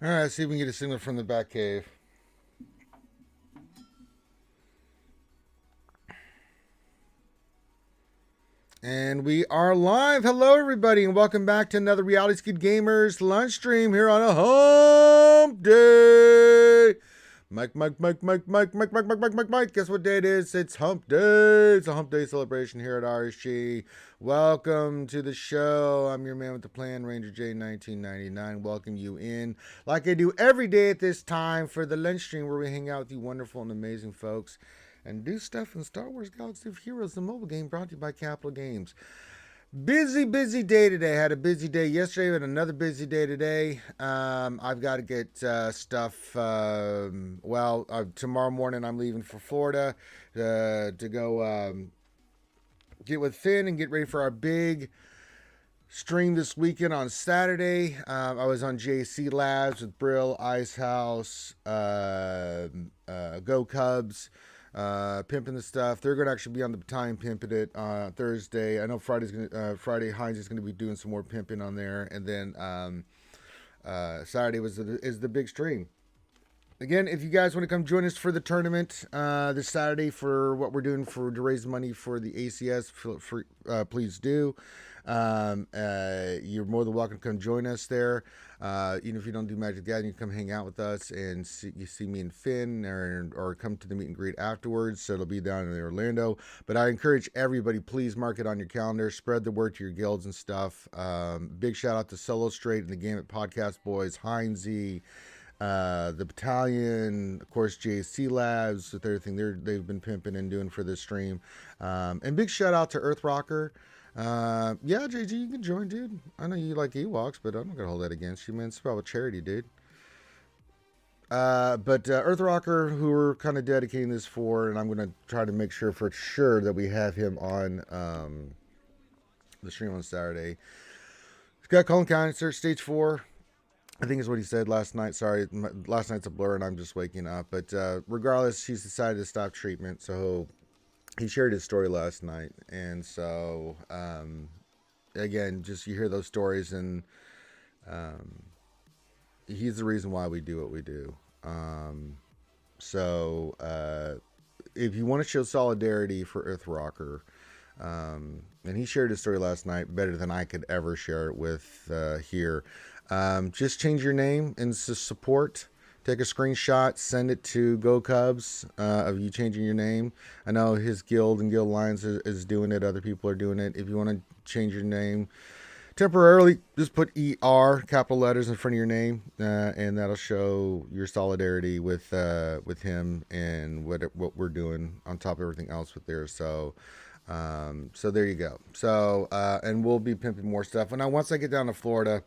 All right, see if we can get a signal from the back cave. And we are live. Hello, everybody, and welcome back to another Reality Skewed Gamers lunch stream here on a hump day. Mike. Guess what day it is? It's hump day. It's a hump day celebration here at RSG. Welcome to the show. I'm your man with the plan, Ranger J 1999. Welcome you in, like I do every day at this time, for the lunch stream where we hang out with you wonderful and amazing folks and do stuff in Star Wars Galaxy of Heroes, the mobile game brought to you by Capital Games. Busy day today. Had a busy day yesterday and another busy day today. I've got to get stuff. Tomorrow morning I'm leaving for Florida to go get with Finn and get ready for our big stream this weekend on Saturday. I was on JC Labs with Brill, Icehouse, Go Cubs. Pimping the stuff. They're going to actually be on the battalion pimping it Thursday. I know Friday Hines is going to be doing some more pimping on there, and then Saturday is the big stream. Again, if you guys want to come join us for the tournament this Saturday for what we're doing to raise money for the ACS, please do. You're more than welcome to come join us there. Even if you don't do Magic the Gathering, you can come hang out with us and see me and Finn, or come to the meet and greet afterwards. So it'll be down in Orlando. But I encourage everybody, please mark it on your calendar. Spread the word to your guilds and stuff. Big shout out to Solo Straight and the Game It Podcast Boys, Heinzie, the battalion, of course, JC Labs with everything they've been pimping and doing for this stream. And big shout out to Earth Rocker. Yeah, JG, you can join, dude. I know you like Ewoks, but I'm not gonna hold that against you, man. It's about charity, dude. But Earth Rocker, who we're kind of dedicating this for, and I'm gonna try to make sure for sure that we have him on the stream on Saturday. He's got colon cancer, stage 4. I think is what he said last night. Sorry, last night's a blur and I'm just waking up. But regardless, he's decided to stop treatment. So he shared his story last night. And so, again, just you hear those stories, and he's the reason why we do what we do. If you want to show solidarity for Earth Rocker, and he shared his story last night better than I could ever share it with here. Just change your name and support. Take a screenshot, send it to Go Cubs of you changing your name. I know his guild and Guild Alliance is doing it. Other people are doing it. If you want to change your name temporarily, just put ER, capital letters, in front of your name, and that'll show your solidarity with him and what we're doing on top of everything else with there. So there you go. So and we'll be pimping more stuff. And now once I get down to Florida,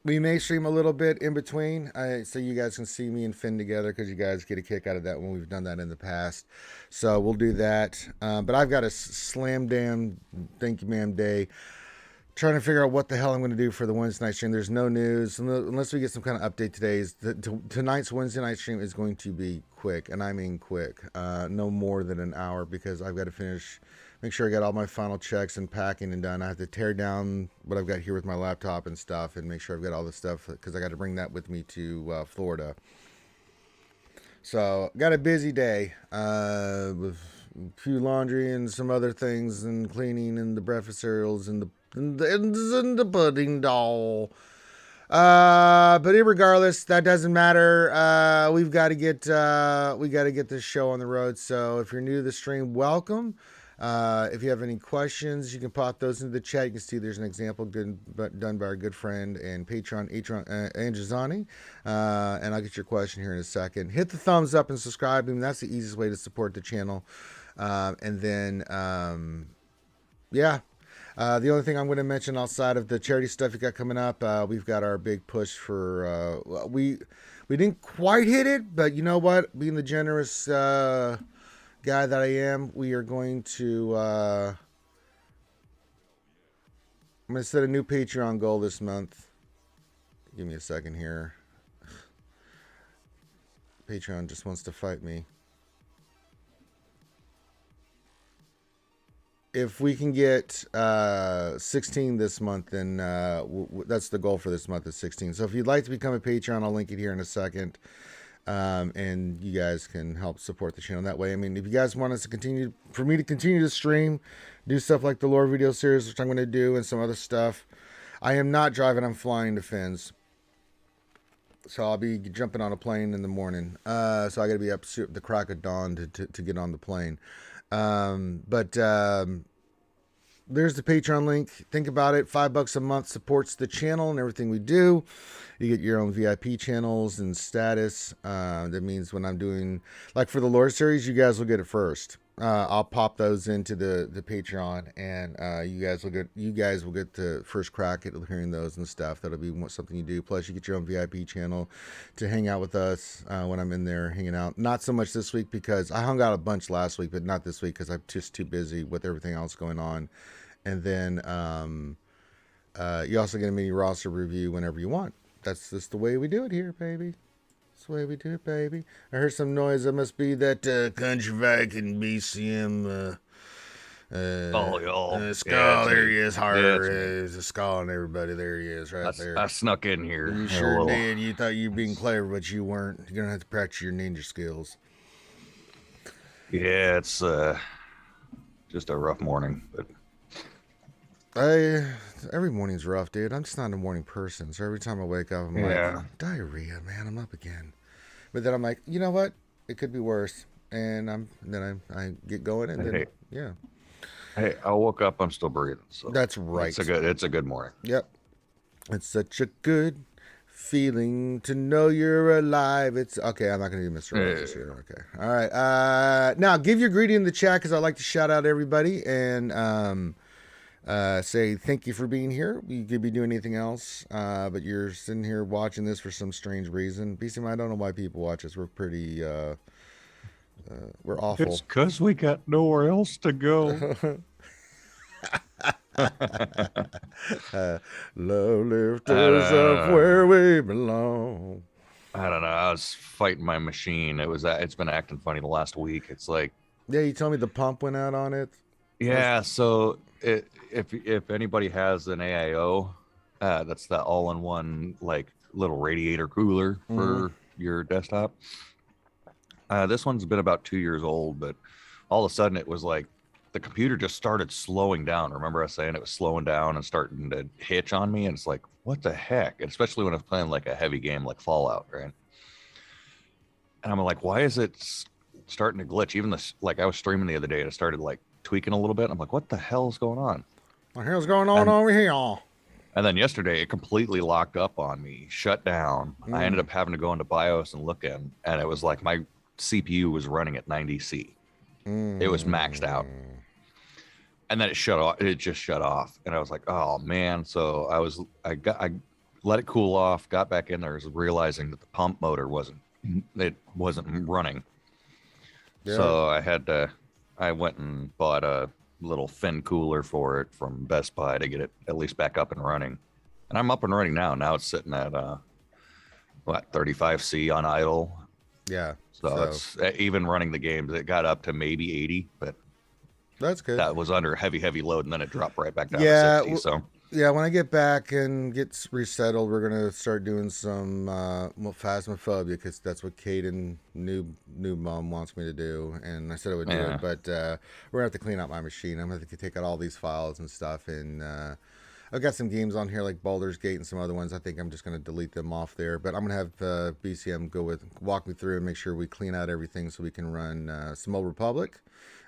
we may stream a little bit in between, so you guys can see me and Finn together, because you guys get a kick out of that when we've done that in the past. So we'll do that. But I've got a slam damn thank you ma'am day, trying to figure out what the hell I'm going to do for the Wednesday night stream. There's no news unless we get some kind of update today. Tonight's Wednesday night stream is going to be quick, and I mean quick. No more than an hour, because I've got to make sure I got all my final checks and packing and done. I have to tear down what I've got here with my laptop and stuff, and make sure I've got all the stuff, because I got to bring that with me to Florida. So got a busy day with a few laundry and some other things, and cleaning, and the breakfast cereals, and the pudding doll. But regardless, that doesn't matter. We got to get this show on the road. So if you're new to the stream, welcome. If you have any questions, you can pop those into the chat. You can see there's an example done by our good friend and patron Andrzani. And I'll get your question here in a second. Hit the thumbs up and subscribe. I mean, that's the easiest way to support the channel. And then, yeah. The only thing I'm going to mention outside of the charity stuff you got coming up, we've got our big push for, we didn't quite hit it, but you know what? Being the generous guy that I am, we are going to, I'm going to set a new Patreon goal this month. Give me a second here. Patreon just wants to fight me. if we can get 16 this month, then that's the goal for this month is 16. So if you'd like to become a Patreon, I'll link it here in a second. And you guys can help support the channel that way. I mean, if you guys want us to continue, for me to continue to stream, do stuff like the lore video series, which I'm going to do, and some other stuff. I am not driving, I'm flying to Fins. So I'll be jumping on a plane in the morning. So I got to be up the crack of dawn to get on the plane. But there's the Patreon link. Think about it. $5 a month supports the channel and everything we do. You get your own VIP channels and status. That means when I'm doing, like for the lore series, you guys will get it first. I'll pop those into the Patreon, and you guys will get the first crack at hearing those and stuff. That'll be something you do. Plus, you get your own VIP channel to hang out with us when I'm in there hanging out. Not so much this week because I hung out a bunch last week, but not this week because I'm just too busy with everything else going on. And then you also get a mini roster review whenever you want. That's just the way we do it here, baby. That's the way we do it, baby. I heard some noise. That must be that Country Viking BCM y'all. Skull. Yeah, there he is. There's a skull on everybody. There he is, right there. I snuck in here. You sure did. You thought you were being clever, but you weren't. You're going to have to practice your ninja skills. Yeah, it's just a rough morning, but every morning's rough, dude. I'm just not a morning person, so every time I wake up, I'm like, diarrhea, man. I'm up again. But then I'm like, you know what? It could be worse, and I get going, and then yeah. Hey, I woke up. I'm still breathing. So that's right. It's a good morning. Yep. It's such a good feeling to know you're alive. It's okay. I'm not gonna do Mr. Rogers here. Okay. All right. Now give your greeting in the chat because I like to shout out everybody and say thank you for being here. You could be doing anything else, but you're sitting here watching this for some strange reason. BCM, I don't know why people watch us. We're pretty, we're awful. It's because we got nowhere else to go. Love lifters up where we belong. I don't know. I was fighting my machine. It's been acting funny the last week. It's like, yeah, you told me the pump went out on it. Yeah, so if anybody has an AIO, that's the all-in-one like little radiator cooler for your desktop. This one's been about 2 years old, but all of a sudden it was like the computer just started slowing down. Remember I was saying it was slowing down and starting to hitch on me, and it's like, what the heck? And especially when I was playing like a heavy game like Fallout, right? And I'm like, why is it starting to glitch? Even this, like I was streaming the other day and it started like tweaking a little bit. I'm like, what the hell's going on? What the hell's going on over here? And then yesterday it completely locked up on me, shut down. I ended up having to go into BIOS and look in, and it was like my CPU was running at 90C. It was maxed out. And then it shut off. It just shut off. And I was like, oh man. So I let it cool off, got back in there, realizing that the pump motor wasn't running. Yeah. So I went and bought a little fin cooler for it from Best Buy to get it at least back up and running. And I'm up and running now. Now it's sitting at 35C on idle. Yeah. So it's even running the games. It got up to maybe 80, but that's good. That was under heavy load, and then it dropped right back down to 60. So yeah, when I get back and get resettled, we're gonna start doing some Phasmophobia because that's what Caden new mom wants me to do, and I said I would do it, but we're gonna have to clean out my machine. I'm gonna have to take out all these files and stuff, and I've got some games on here like Baldur's Gate and some other ones. I think I'm just gonna delete them off there, but I'm gonna have BCM walk me through and make sure we clean out everything so we can run some Old Republic.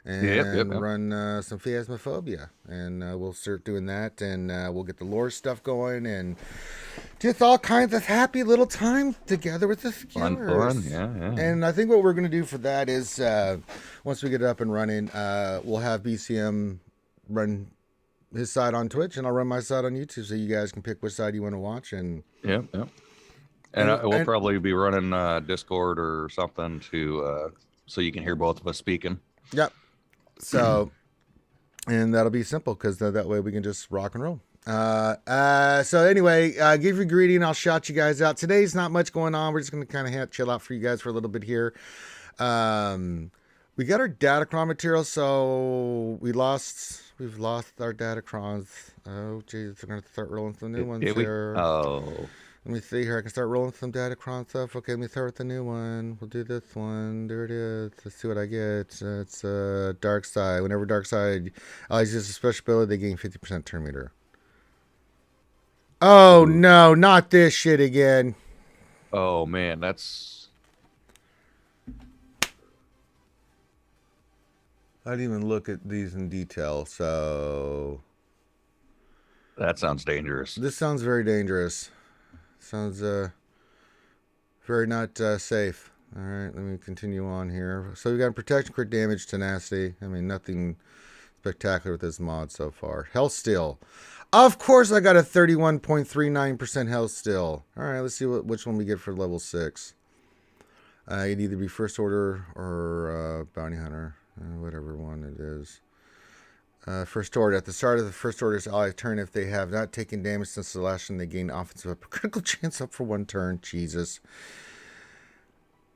And run some Phasmophobia, and we'll start doing that, and we'll get the lore stuff going, and just all kinds of happy little time together with the Skewers. Fun. And I think what we're going to do for that is once we get it up and running, we'll have BCM run his side on Twitch, and I'll run my side on YouTube, so you guys can pick which side you want to watch. And And we'll probably be running Discord or something so you can hear both of us speaking. Yep. So, and that'll be simple because that way we can just rock and roll. So anyway, give your greeting. I'll shout you guys out. Today's not much going on. We're just going to kind of chill out for you guys for a little bit here. We got our Datacron material, so we've lost our Datacrons. Oh, geez, we're gonna start rolling some new ones Did we? here. Oh, Let me see here. I can start rolling some Datacron stuff. Okay, let me start with the new one. We'll do this one. There it is. Let's see what I get. It's Dark Side. Whenever Dark Side allies use a special ability, they gain 50% turn meter. Oh ooh. no, not this shit again. Oh man, that's I didn't even look at these in detail, so that sounds dangerous. this sounds very dangerous. Sounds very not safe. All right, let me continue on here. So we got protection, crit damage, tenacity. I mean, nothing spectacular with this mod so far. Health steal. Of course, I got a 31.39% health steal. All right, let's see which one we get for level 6. It'd either be first order or bounty hunter, whatever one it is. First order. At the start of the first order's ally turn, if they have not taken damage since the last turn, they gain offensive up. Critical chance up for 1 turn. Jesus.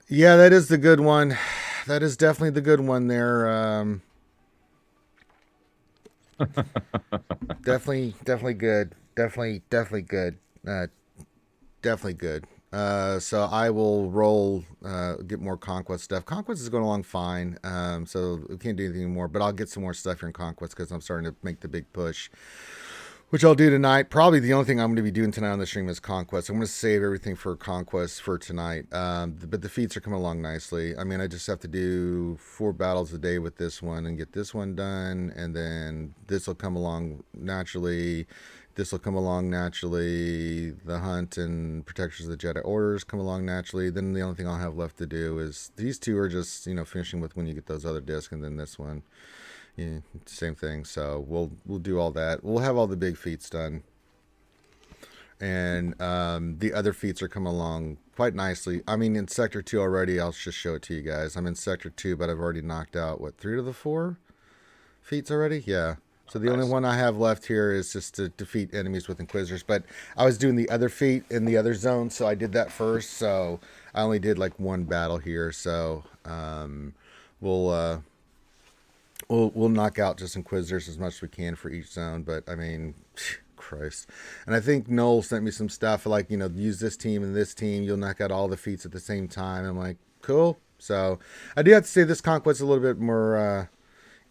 Yeah, that is the good one. That is definitely the good one there. Definitely good. Definitely good. Definitely good. So I will roll, get more Conquest stuff. Conquest is going along fine, so we can't do anything more, but I'll get some more stuff here in Conquest because I'm starting to make the big push, which I'll do tonight. Probably the only thing I'm going to be doing tonight on the stream is Conquest. I'm going to save everything for Conquest for tonight, but the feats are coming along nicely. I mean, I just have to do 4 battles a day with this one and get this one done, and then this will come along naturally. This will come along naturally. The Hunt and Protectors of the Jedi Orders come along naturally. Then the only thing I'll have left to do is these 2 are just, finishing with when you get those other discs, and then this one, same thing. So we'll do all that. We'll have all the big feats done, and the other feats are coming along quite nicely. I mean, in Sector 2 already. I'll just show it to you guys. I'm in Sector 2, but I've already knocked out 3 of the 4 feats already. Yeah. So the only one I have left here is just to defeat enemies with Inquisitors. But I was doing the other feat in the other zone, so I did that first. So I only did 1 battle here. So we'll knock out just Inquisitors as much as we can for each zone. But I mean, Christ. And I think Noel sent me some stuff like, use this team and this team. You'll knock out all the feats at the same time. I'm like, cool. So I do have to say this Conquest is a little bit more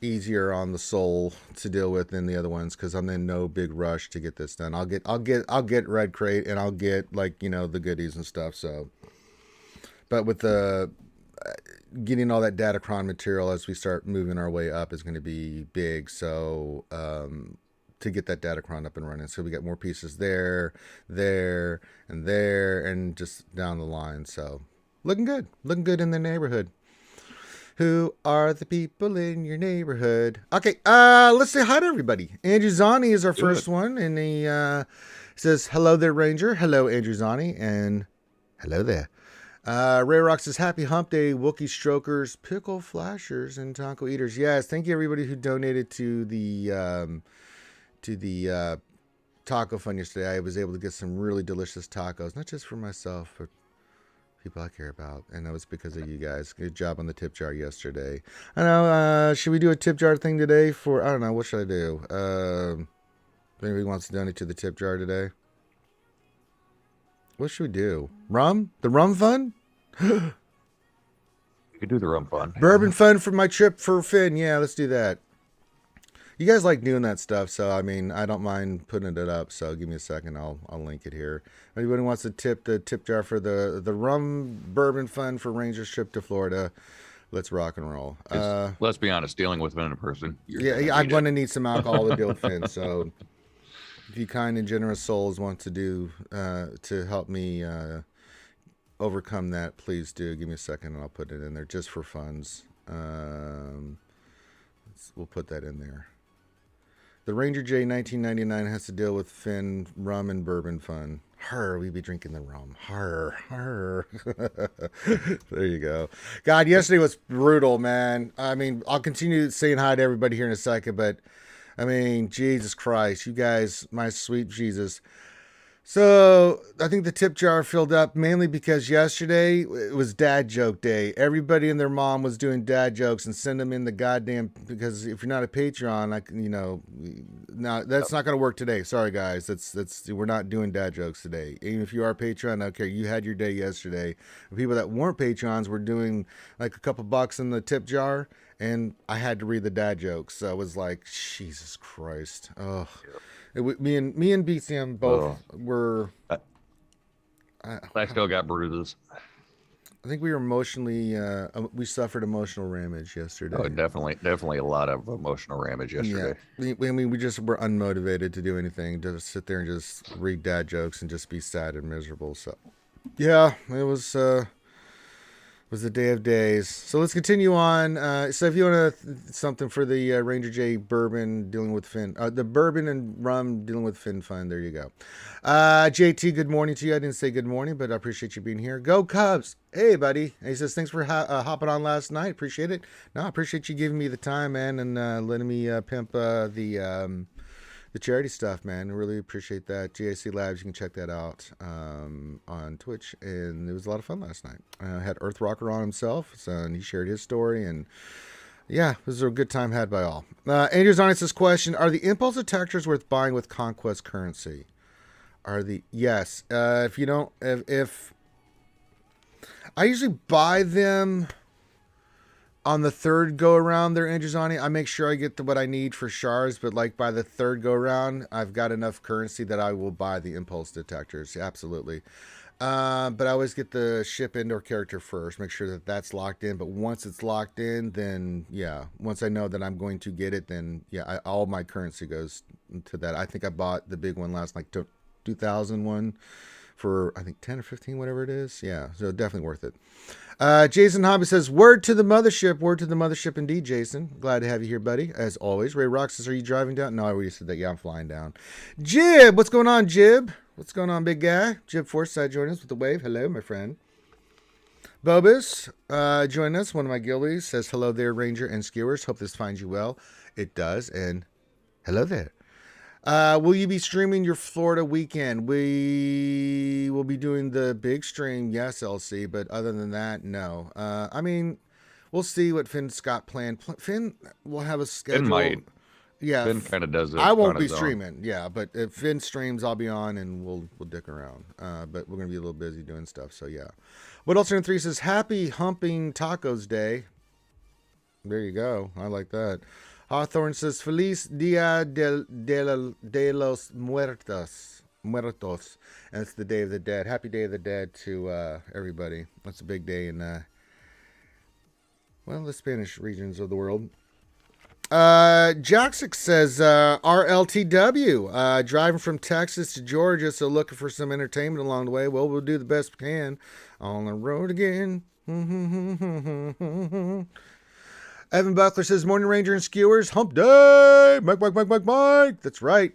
easier on the soul to deal with than the other ones, because I'm in no big rush to get this done. I'll get Red Crate, and I'll get the goodies and stuff. So, but with the getting all that Datacron material as we start moving our way up is going to be big. So to get that Datacron up and running, so we got more pieces there, and just down the line. So looking good in the neighborhood. Who are the people in your neighborhood? Okay, let's say hi to everybody. Andrew Zani is our first one, and he says, hello there, Ranger. Hello, Andrew Zani, and hello there. Ray Rock says, happy hump day, Wookiee strokers, pickle flashers, and taco eaters. Yes, thank you everybody who donated to the taco fund yesterday. I was able to get some really delicious tacos, not just for myself, but people I care about, and that was because of you guys. Good job on the tip jar yesterday. I know, should we do a tip jar thing today for, I don't know, what should I do? If anybody wants to donate to the tip jar today, what should we do? Rum? The rum fund? You could do the rum fund. Bourbon fund for my trip for Finn. Yeah, let's do that. You guys like doing that stuff, so I mean, I don't mind putting it up. So give me a second, I'll link it here. Anybody wants to tip the tip jar for the rum bourbon fund for Rangers trip to Florida? Let's rock and roll. Let's be honest, dealing with Finn in person. I'm going to need some alcohol to deal with Finn. So if you kind and generous souls want to do to help me overcome that, please do. Give me a second, and I'll put it in there just for funds. We'll put that in there. The Ranger J 1999 has to deal with Finn rum and bourbon fun. Her, we be drinking the rum. Her. There you go. God, yesterday was brutal, man. I mean, I'll continue saying hi to everybody here in a second, but I mean, Jesus Christ, you guys, my sweet Jesus. So I think the tip jar filled up mainly because yesterday it was dad joke day. Everybody and their mom was doing dad jokes and send them in the goddamn, because if you're not a Patreon, I can, now that's not going to work today. Sorry guys, we're not doing dad jokes today. Even if you are a Patreon, okay, you had your day yesterday. The people that weren't Patrons were doing like a couple bucks in the tip jar, and I had to read the dad jokes. So I was like, Jesus Christ, oh. Me and BCM both were. I still got bruises. I think we were emotionally. We suffered emotional damage yesterday. Oh, definitely a lot of emotional damage yesterday. Yeah, I mean, we just were unmotivated to do anything. To sit there and just read dad jokes and just be sad and miserable. So, yeah, it was the day of days. So let's continue on. So if you want something for the Ranger J bourbon dealing with Finn, the bourbon and rum dealing with Finn fun, there you go. JT, good morning to you. I didn't say good morning, but I appreciate you being here. Go Cubs. Hey, buddy. And he says, thanks for hopping on last night. Appreciate it. No, I appreciate you giving me the time, man, and letting me pimp the charity stuff, man. I really appreciate that. GAC Labs, you can check that out on Twitch, and it was a lot of fun last night. I had Earth Rocker on himself, and he shared his story, and yeah, it was a good time had by all. Andrew's on this question: are the impulse detectors worth buying with Conquest currency? Yes. If you don't, if I usually buy them on the third go around there, Andrewzani, I make sure I get what I need for shards, but like by the third go around, I've got enough currency that I will buy the impulse detectors. Absolutely. But I always get the ship indoor character first, make sure that that's locked in. But once it's locked in, then yeah, once I know that I'm going to get it, then yeah, all my currency goes to that. I think I bought the big one last, like 2001 for I think 10 or 15, whatever it is. Yeah, so definitely worth it. Jason Hobby says, word to the mothership indeed, Jason. Glad to have you here, buddy, as always. Ray Rock says, are you driving down? No, I already said that. Yeah, I'm flying down. Jib, what's going on, Jib? What's going on, big guy? Jib Forsyth joining us with the wave. Hello, my friend. Bobus, join us. One of my guildies says, hello there, Ranger and Skewers. Hope this finds you well. It does, and hello there. Will you be streaming your Florida weekend? We will be doing the big stream, yes, LC, but other than that, no. I mean, we'll see what Finn's got planned. Finn will have a schedule. Finn might. Yeah, Finn kind of does it. I won't be streaming, yeah, but if Finn streams, I'll be on and we'll dick around. But we're gonna be a little busy doing stuff, so yeah. What else in 3 says, happy humping tacos day. There you go. I like that. Hawthorne says, Feliz Dia de los Muertos. And it's the Day of the Dead. Happy Day of the Dead to everybody. That's a big day in, the Spanish regions of the world. Joxic says, RLTW, driving from Texas to Georgia, so looking for some entertainment along the way. Well, we'll do the best we can. On the road again. Evan Buckler says, morning, Ranger and Skewers. Hump day. Mike. That's right.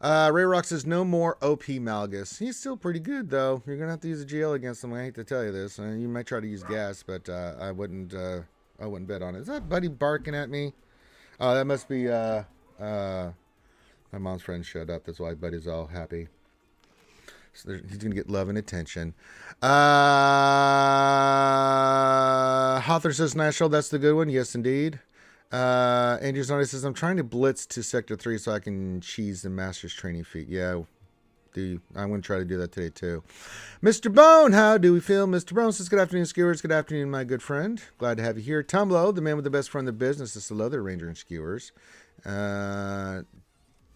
Ray Rock says, no more OP Malgus. He's still pretty good, though. You're going to have to use a GL against him. I hate to tell you this. You might try to use gas, but I wouldn't bet on it. Is that Buddy barking at me? Oh, that must be my mom's friend showed up. That's why Buddy's all happy. So he's going to get love and attention. Hawthorne says, Nashville, that's the good one. Yes, indeed. Andrew Zonda says, I'm trying to blitz to Sector 3 so I can cheese the Master's training feat. Yeah, I'm going to try to do that today, too. Mr. Bone, how do we feel? Mr. Bone says, good afternoon, Skewers. Good afternoon, my good friend. Glad to have you here. Tumlo, the man with the best friend in the business, is hello there, Ranger and Skewers.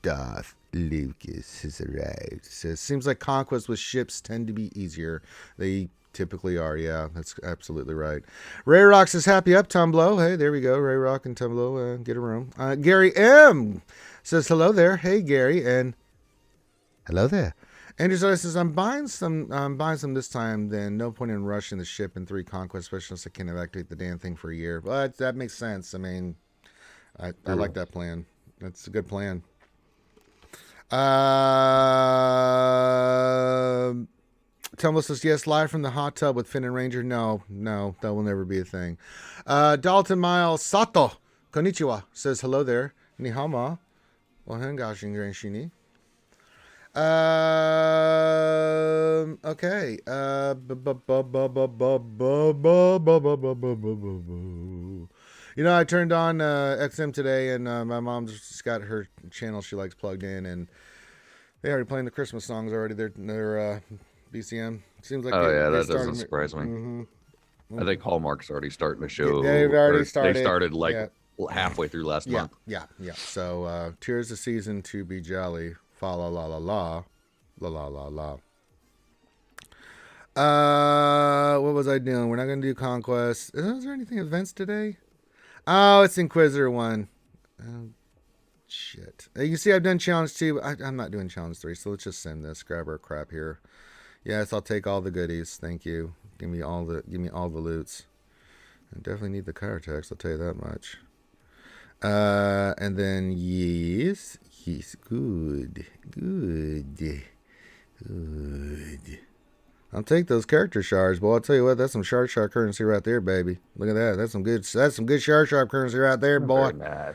Darth Lucas has arrived. Says, seems like conquest with ships tend to be easier. They typically are. Yeah, that's absolutely right. Ray Rock says, happy up, Tumblo. Hey, there we go. Ray Rock and Tumblo, get a room. Gary M says, hello there. Hey, Gary, and hello there. Andrew says, I'm buying some this time, then no point in rushing the ship in 3 conquest specialists. I can't evacuate the damn thing for a year. But that makes sense. I mean, I like that plan. That's a good plan. Tumble says, yes, live from the hot tub with Finn and Ranger. No, that will never be a thing. Dalton Miles Sato, konnichiwa, says hello there. Ni hao ma. Ohen gashin shini. Okay. You know, I turned on XM today, and my mom's just got her channel she likes plugged in, and they already playing the Christmas songs already. They're BCM. Seems like Oh yeah, they that doesn't started. surprise me. Mm-hmm. I think Hallmark's already starting to They've show, already or they started. started like Yeah. halfway through last month. Yeah. So, tis the season to be jolly. Fa la la la la, la la la la. What was I doing? We're not gonna do Conquest. Is there anything events today? Oh, it's Inquisitor 1. Oh, shit. You see, I've done Challenge 2. I'm not doing Challenge 3, so let's just send this. Grab our crap here. Yes, I'll take all the goodies. Thank you. Give me all the loots. I definitely need the car text, I'll tell you that much. And then yes, good. I'll take those character shards, boy. I'll tell you what, that's some sharp currency right there, baby. Look at that. That's some good sharp currency right there, boy. Very nice.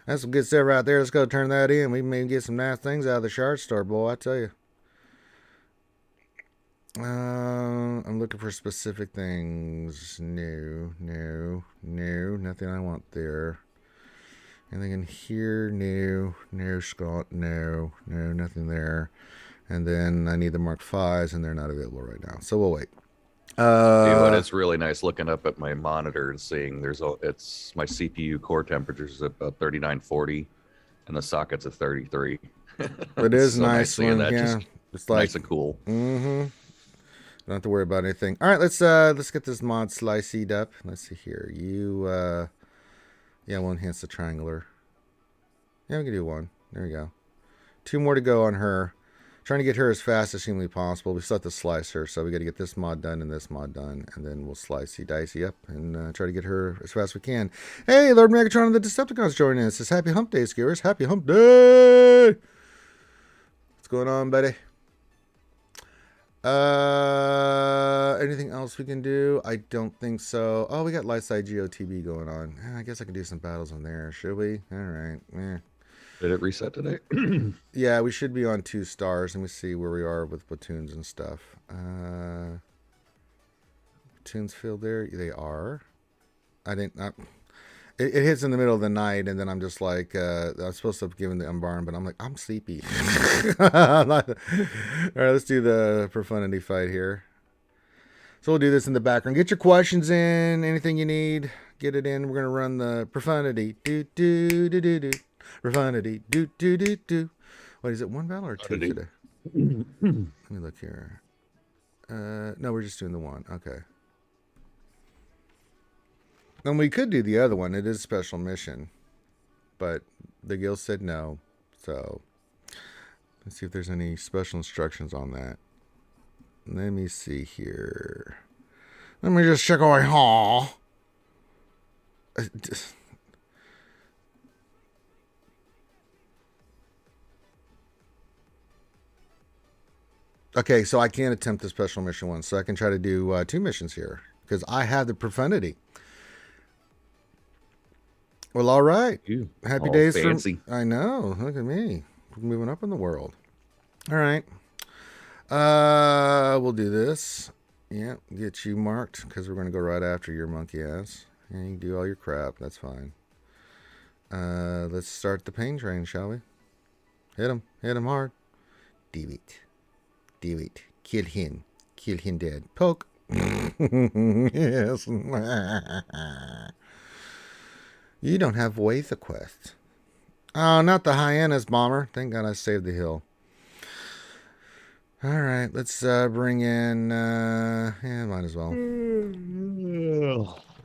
That's some good stuff right there. Let's go turn that in. We may get some nice things out of the shard store, boy. I tell you. I'm looking for specific things. No. Nothing I want there. Anything in here? No, Scott. No, nothing there. And then I need the Mark V's, and they're not available right now. So we'll wait. But it's really nice looking up at my monitor and seeing it's my CPU core temperature is about 3940, and the socket's at 33. It is so nice when that. Yeah, it's like nice and cool. Mm-hmm. Don't have to worry about anything. All right, let's get this mod sliced up. Let's see here. We'll enhance the triangular. Yeah, we can do one. There we go. 2 more to go on her. Trying to get her as fast as humanly possible. We still have to slice her, so we got to get this mod done and this mod done, and then we'll slicey dicey up and try to get her as fast as we can. Hey, Lord Megatron and the Decepticons joining us. It's Happy Hump Day, Skewers. Happy Hump Day! What's going on, buddy? Anything else we can do? I don't think so. Oh, we got Lightside GOTB going on. I guess I can do some battles on there. Should we? All right. Did it reset today? Yeah, we should be on 2 stars. Let me see where we are with platoons and stuff. Platoons filled there? They are. It hits in the middle of the night, and then I'm just like, I'm supposed to have given the unbarn, but I'm like, I'm sleepy. All right, let's do the profundity fight here. So we'll do this in the background. Get your questions in. Anything you need, get it in. We're going to run the profundity. Profundity. What is it, 1 battle or 2 today? Let me look here. No, we're just doing the 1. Okay. And we could do the other one. It is a special mission. But the guild said no. So let's see if there's any special instructions on that. Let me see here. Let me just check my hall. Okay, so I can't attempt the special mission one. So I can try to do 2 missions here. Because I have the profundity. Well, all right. Happy days fancy. I know. Look at me. Moving up in the world. All right. We'll do this. Yeah, get you marked because we're going to go right after your monkey ass. And you can do all your crap. That's fine. Let's start the pain train, shall we? Hit him. Hit him hard. Do it. Do it. Kill him. Kill him dead. Poke. Yes. You don't have Waitha quest. Oh, not the hyenas, bomber. Thank God I saved the hill. All right, let's bring in. Yeah, might as well.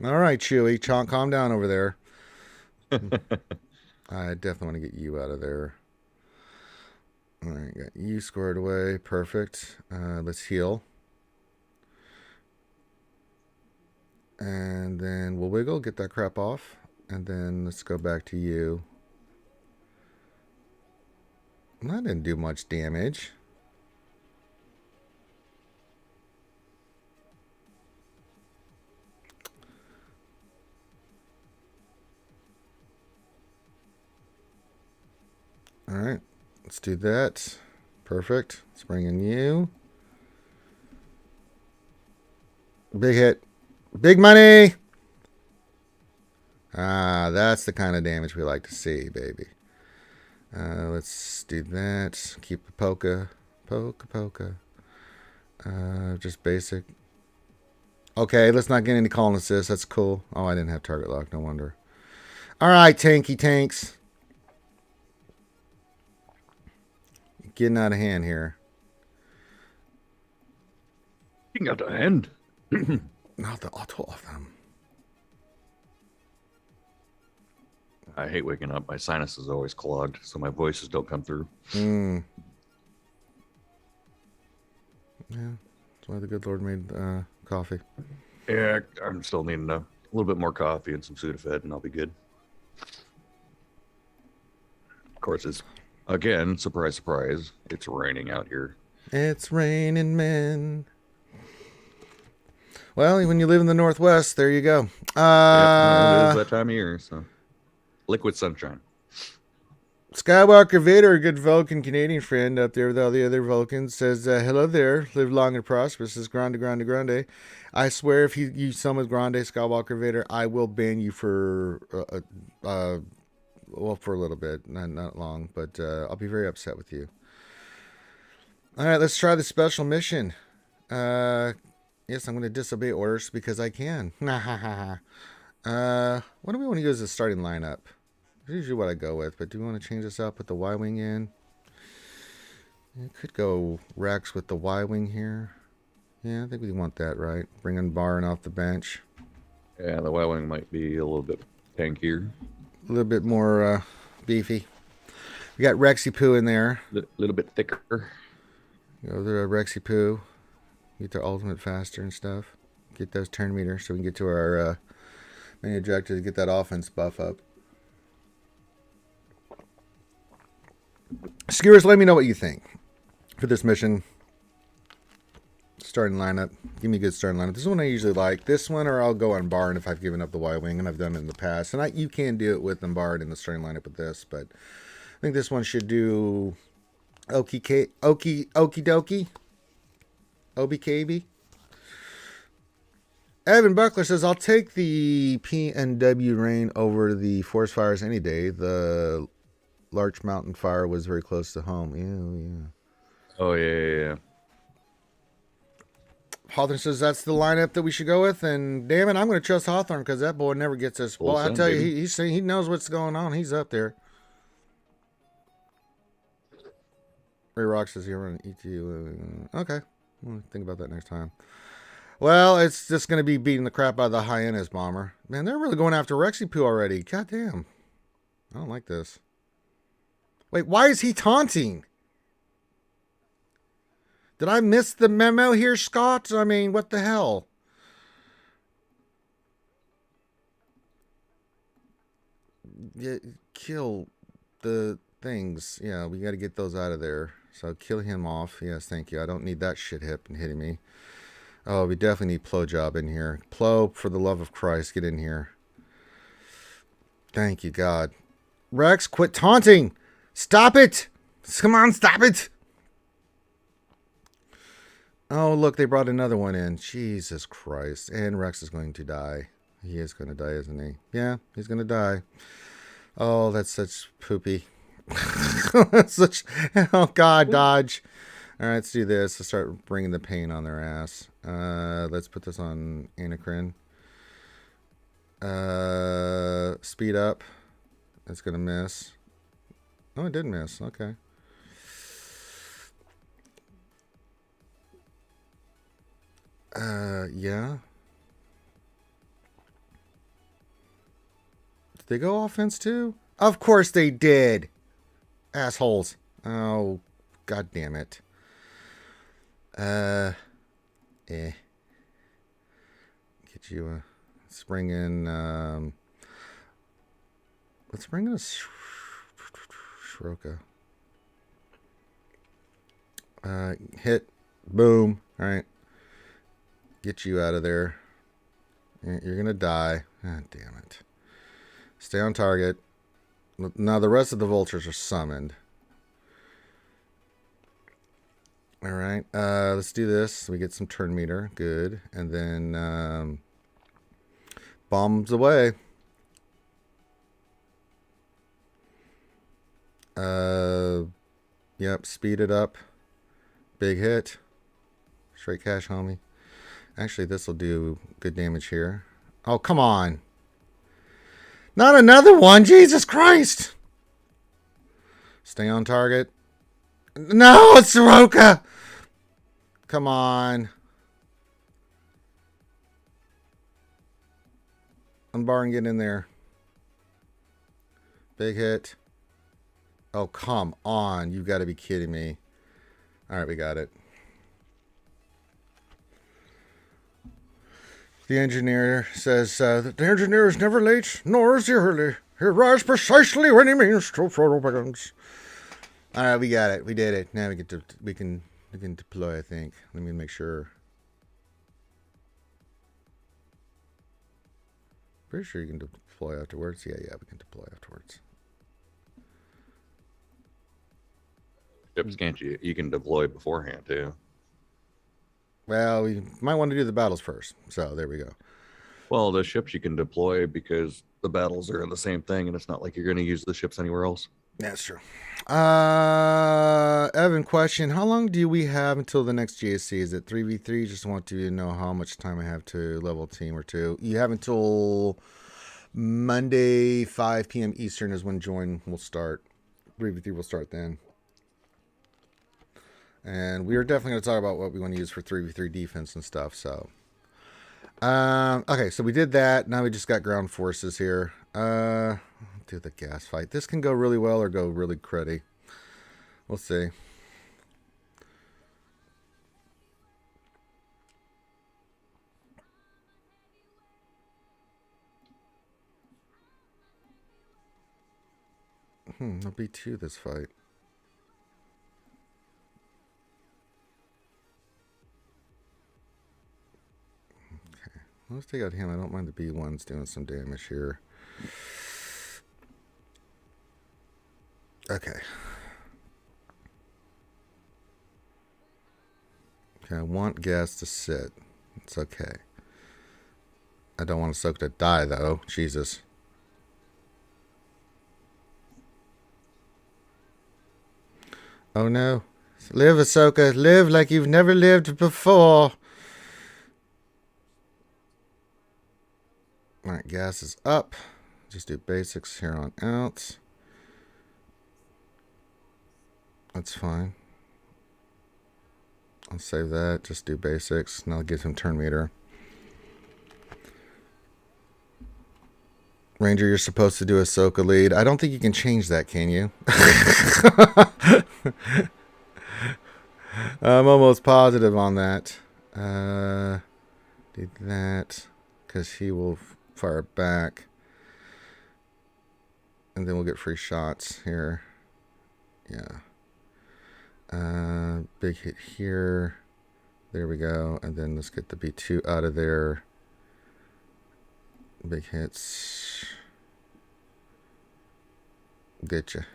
All right, Chewy, calm down over there. I definitely want to get you out of there. All right, got you squared away. Perfect. Let's heal. And then we'll wiggle, get that crap off. And then let's go back to you. That didn't do much damage. All right, let's do that. Perfect. Let's bring in you. Big hit. Big money. Ah, that's the kind of damage we like to see, baby. Let's do that. Keep the polka. Polka. Just basic. Okay, let's not get any call and assist. That's cool. Oh, I didn't have target lock. No wonder. All right, tanky tanks. Getting out of hand here. Getting out of hand. Not the auto of them. I hate waking up. My sinus is always clogged, so my voices don't come through. Yeah, that's why the good Lord made coffee. Yeah, I'm still needing a little bit more coffee and some Sudafed, and I'll be good. Of course, it's, again, surprise, surprise, it's raining out here. It's raining men. Well, when you live in the Northwest, there you go. It is that time of year, so liquid sunshine. Skywalker Vader, a good Vulcan Canadian friend up there with all the other Vulcans, says, hello there, live long and prosperous. This is Grande. I swear if you summon Grande Skywalker Vader, I will ban you for, for a little bit, not long, but I'll be very upset with you. All right, let's try the special mission. Yes, I'm going to disobey orders because I can. What do we want to use as a starting lineup? That's usually what I go with, but do we want to change this up? Put the Y-Wing in? You could go Rex with the Y-Wing here. Yeah, I think we want that, right? Bringing Barn off the bench. Yeah, the Y-Wing might be a little bit tankier. A little bit more beefy. We got Rexy Poo in there. A little bit thicker. Go to Rexy Poo. Get their ultimate faster and stuff. Get those turn meters so we can get to our main objective to get that offense buff up. Skewers, let me know what you think for this mission. Starting lineup. Give me a good starting lineup. This is one I usually like. This one, or I'll go on Barn if I've given up the Y-Wing, and I've done it in the past. And you can do it with them Barred in the starting lineup with this, but I think this one should do okie dokie. OBKB. Evan Buckler says, I'll take the PNW rain over the forest fires any day. The Larch Mountain fire was very close to home. Yeah. Oh, yeah. Hawthorne says that's the lineup that we should go with, and damn it, I'm going to trust Hawthorne because that boy never gets us. Well, I tell you, he knows what's going on. He's up there. Ray Rock says you're running ETU. Okay. We'll think about that next time. Well, it's just going to be beating the crap out of the Hyenas bomber. Man, they're really going after Rexy Poo already. God damn. I don't like this. Wait, why is he taunting? Did I miss the memo here, Scott? I mean, what the hell? Yeah, kill the things. Yeah, we got to get those out of there. So kill him off. Yes, thank you. I don't need that shit hip and hitting me. Oh, we definitely need Plo Job in here. Plo, for the love of Christ, get in here. Thank you, God. Rex, quit taunting. Stop it. Come on, stop it. Oh, look, they brought another one in. Jesus Christ. And Rex is going to die. He is going to die, isn't he? Yeah, he's going to die. Oh, that's such poopy. Such, oh God, dodge. All right, let's do this. Let's start bringing the pain on their ass. Let's put this on Anacrin. Speed up. It's gonna miss. Oh, it did miss. Okay. Yeah. Did they go offense too? Of course they did. Assholes. Oh, God damn it. Get you a... Let's bring in... let's bring in a Shroka. Hit. Boom. Alright. Get you out of there. You're gonna die. Ah, damn it. Stay on target. Now the rest of the vultures are summoned. All right. Let's do this. We get some turn meter. Good. And then bombs away. Yep. Speed it up. Big hit. Straight cash, homie. Actually, this will do good damage here. Oh, come on. Not another one. Jesus Christ. Stay on target. No, it's Soroka. Come on. Unbar and get in there. Big hit. Oh, come on. You've got to be kidding me. All right, we got it. The engineer says that the engineer is never late, nor is he early. He arrives precisely when he means to throw weapons. All right, we got it. We did it. Now we can deploy, I think. Let me make sure. Pretty sure you can deploy afterwards. Yeah, we can deploy afterwards. Ships can't you? You can deploy beforehand too. Well, we might want to do the battles first. So there we go. Well, the ships you can deploy because the battles are in the same thing, and it's not like you're going to use the ships anywhere else. That's true. Evan, question: how long do we have until the next GSC? Is it 3v3? Just want to know how much time I have to level a team or two. You have until Monday 5 p.m. Eastern is when join will start. 3v3 will start then. And we are definitely going to talk about what we want to use for 3v3 defense and stuff. So, okay, so we did that. Now we just got ground forces here. Do the gas fight. This can go really well or go really cruddy. We'll see. There'll be 2 this fight. Okay, let's take out him. I don't mind the B1s doing some damage here. Okay. Okay, I want gas to sit. It's okay. I don't want Ahsoka to die, though. Jesus. Oh, no. Live, Ahsoka. Live like you've never lived before. Alright, gas is up. Just do basics here on out. That's fine. I'll save that. Just do basics. Now I'll give him turn meter. Ranger, you're supposed to do Ahsoka lead. I don't think you can change that, can you? I'm almost positive on that. Do that. Because he will fire back. And then we'll get free shots here. Yeah. Big hit here. There we go. And then let's get the B2 out of there. Big hits. Gotcha.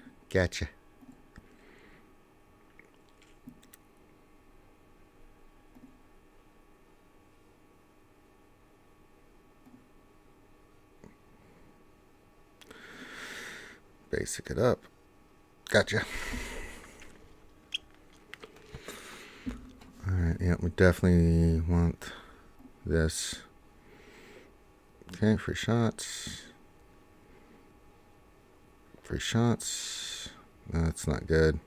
Basic it up. Gotcha. Alright, yeah, we definitely want this. Okay, free shots. Free shots. No, that's not good.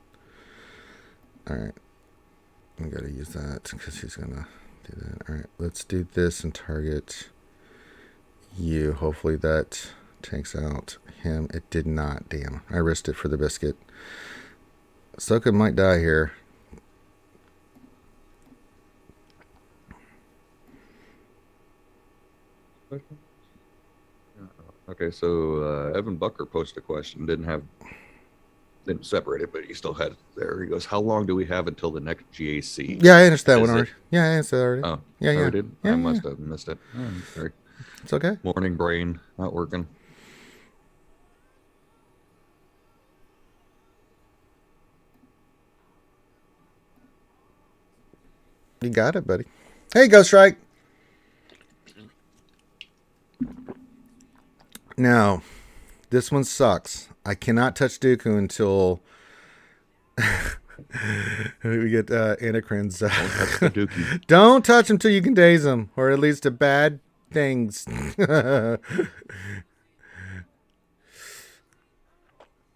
Alright. I gotta use that because he's gonna do that. Alright, let's do this and target you. Hopefully that takes out him. It did not. Damn. I risked it for the biscuit. Ahsoka might die here. Okay, so Evan Bucker posted a question. Didn't separate it, but he still had it there. He goes, "How long do we have until the next GAC?" Yeah, I understand one already. Yeah, I answered already. Oh, yeah. I did. Yeah, I must have missed it. Oh, sorry. It's okay. Morning brain not working. You got it, buddy. Hey, Ghost Strike. Now, this one sucks. I cannot touch Dooku until we get Anakin's. Don't touch the Dookie. Don't touch him till you can daze him, or it leads to bad things.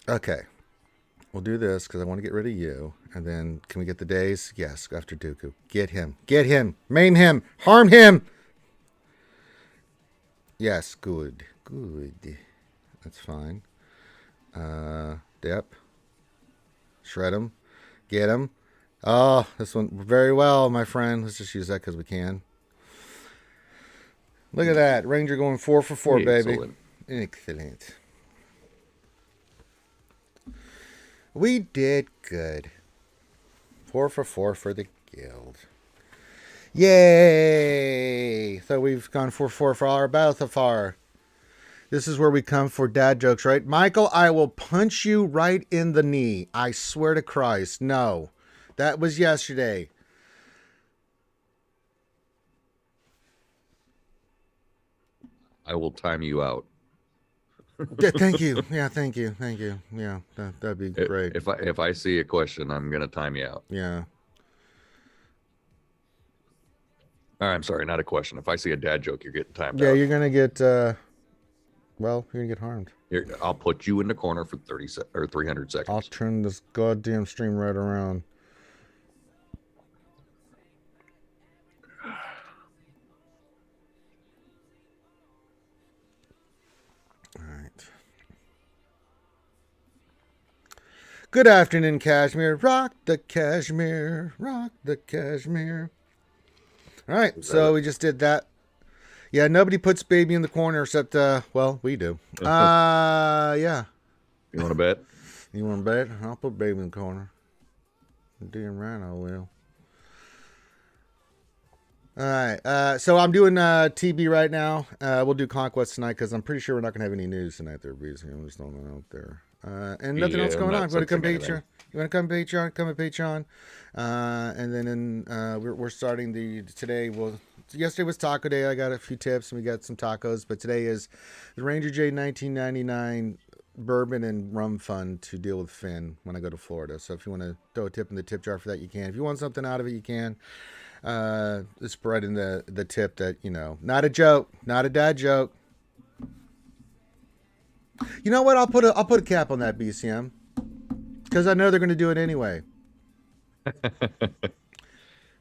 Okay. We'll do this because I want to get rid of you. And then can we get the days? Yes, go after Dooku. Get him. Get him. Maim him. Harm him. Yes, good. Good. That's fine. Dep. Shred him. Get him. Oh, this one very well, my friend. Let's just use that because we can. Look at that. Ranger going 4 for 4, baby. Excellent. We did good. 4 for 4 for the guild. Yay! So we've gone 4 for 4 for our battle so far. This is where we come for dad jokes, right? Michael, I will punch you right in the knee. I swear to Christ. No. That was yesterday. I will time you out. Yeah, thank you. Yeah, thank you. Thank you. Yeah, that'd be great. If I see a question, I'm gonna time you out. Yeah. I'm sorry, not a question. If I see a dad joke, you're getting timed out. Yeah, you're gonna get. Well, you're gonna get harmed. I'll put you in the corner for 300 seconds. I'll turn this goddamn stream right around. Good afternoon, Kashmir. Rock the Kashmir. Rock the Kashmir. All right, so we just did that. Yeah, nobody puts baby in the corner except, well, we do. Yeah. You want to bet? You want to bet? I'll put baby in the corner. Damn right I will. All right, so I'm doing TB right now. We'll do Conquest tonight because I'm pretty sure we're not going to have any news tonight there, BC. I'm just throwing that out there. And nothing else going on. You want to come Patreon? You want to come Patreon? Come to Patreon. And then we're starting today. Well, yesterday was Taco Day. I got a few tips and we got some tacos. But today is the Ranger J 1999 bourbon and rum fund to deal with Finn when I go to Florida. So if you want to throw a tip in the tip jar for that, you can. If you want something out of it, you can. Just spread in the tip that, not a joke, not a dad joke. You know what? I'll put a cap on that BCM because I know they're going to do it anyway.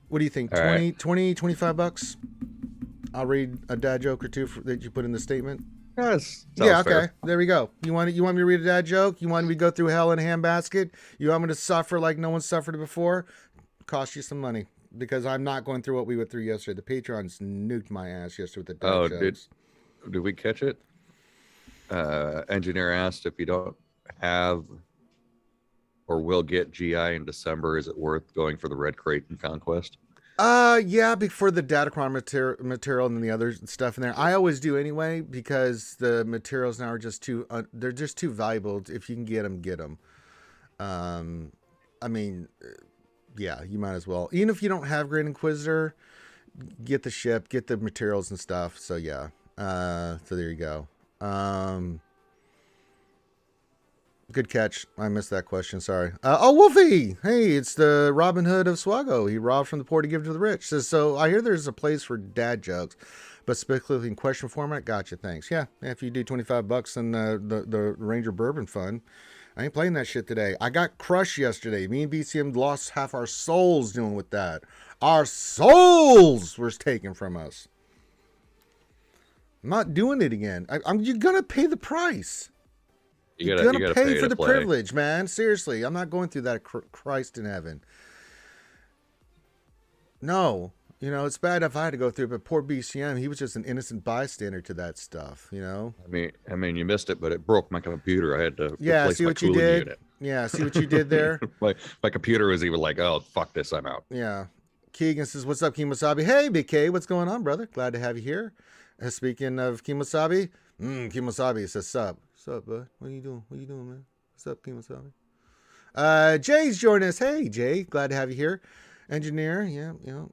What do you think? 20, 25 bucks? I'll read a dad joke or two that you put in the statement. Yes. Yeah. Okay. Fair. There we go. You want me to read a dad joke? You want me to go through hell in a handbasket? You want me to suffer like no one suffered before? Cost you some money because I'm not going through what we went through yesterday. The Patrons nuked my ass yesterday with the dad jokes. Did we catch it? Engineer asked if you don't have or will get GI in December, is it worth going for the red crate in Conquest? Yeah, before the Datacron material and the other stuff in there. I always do anyway because the materials now are just they're just too valuable. If you can get them, get them. I mean, yeah, you might as well. Even if you don't have Great Inquisitor, get the ship, get the materials and stuff. So yeah, so there you go. Good catch. I missed that question. Sorry. Oh, Wolfie. Hey, it's the Robin Hood of SWGOH. He robbed from the poor to give to the rich. Says, so I hear there's a place for dad jokes, but specifically in question format. Gotcha. Thanks. Yeah. If you do $25 in the Ranger Bourbon Fund, I ain't playing that shit today. I got crushed yesterday. Me and BCM lost half our souls dealing with that. Our souls were taken from us. I'm not doing it again. You're gonna pay the price. You're gonna pay for the privilege, man. Seriously, I'm not going through that. Christ in heaven. No, it's bad if I had to go through it, but poor BCM, he was just an innocent bystander to that stuff. I mean, you missed it, but it broke my computer. I had to replace my cooling unit. Yeah, see what you did there. my computer was even like, oh fuck this, I'm out. Yeah. Keegan says, "What's up, Kimosabi?" Hey, Big K, what's going on, brother? Glad to have you here. Speaking of Kimosabi, Kimosabi says, "Sup, bud? What are you doing? Man? What's up, Kimosabi?" Jay's joining us. Hey, Jay, glad to have you here. Engineer, yeah, yeah.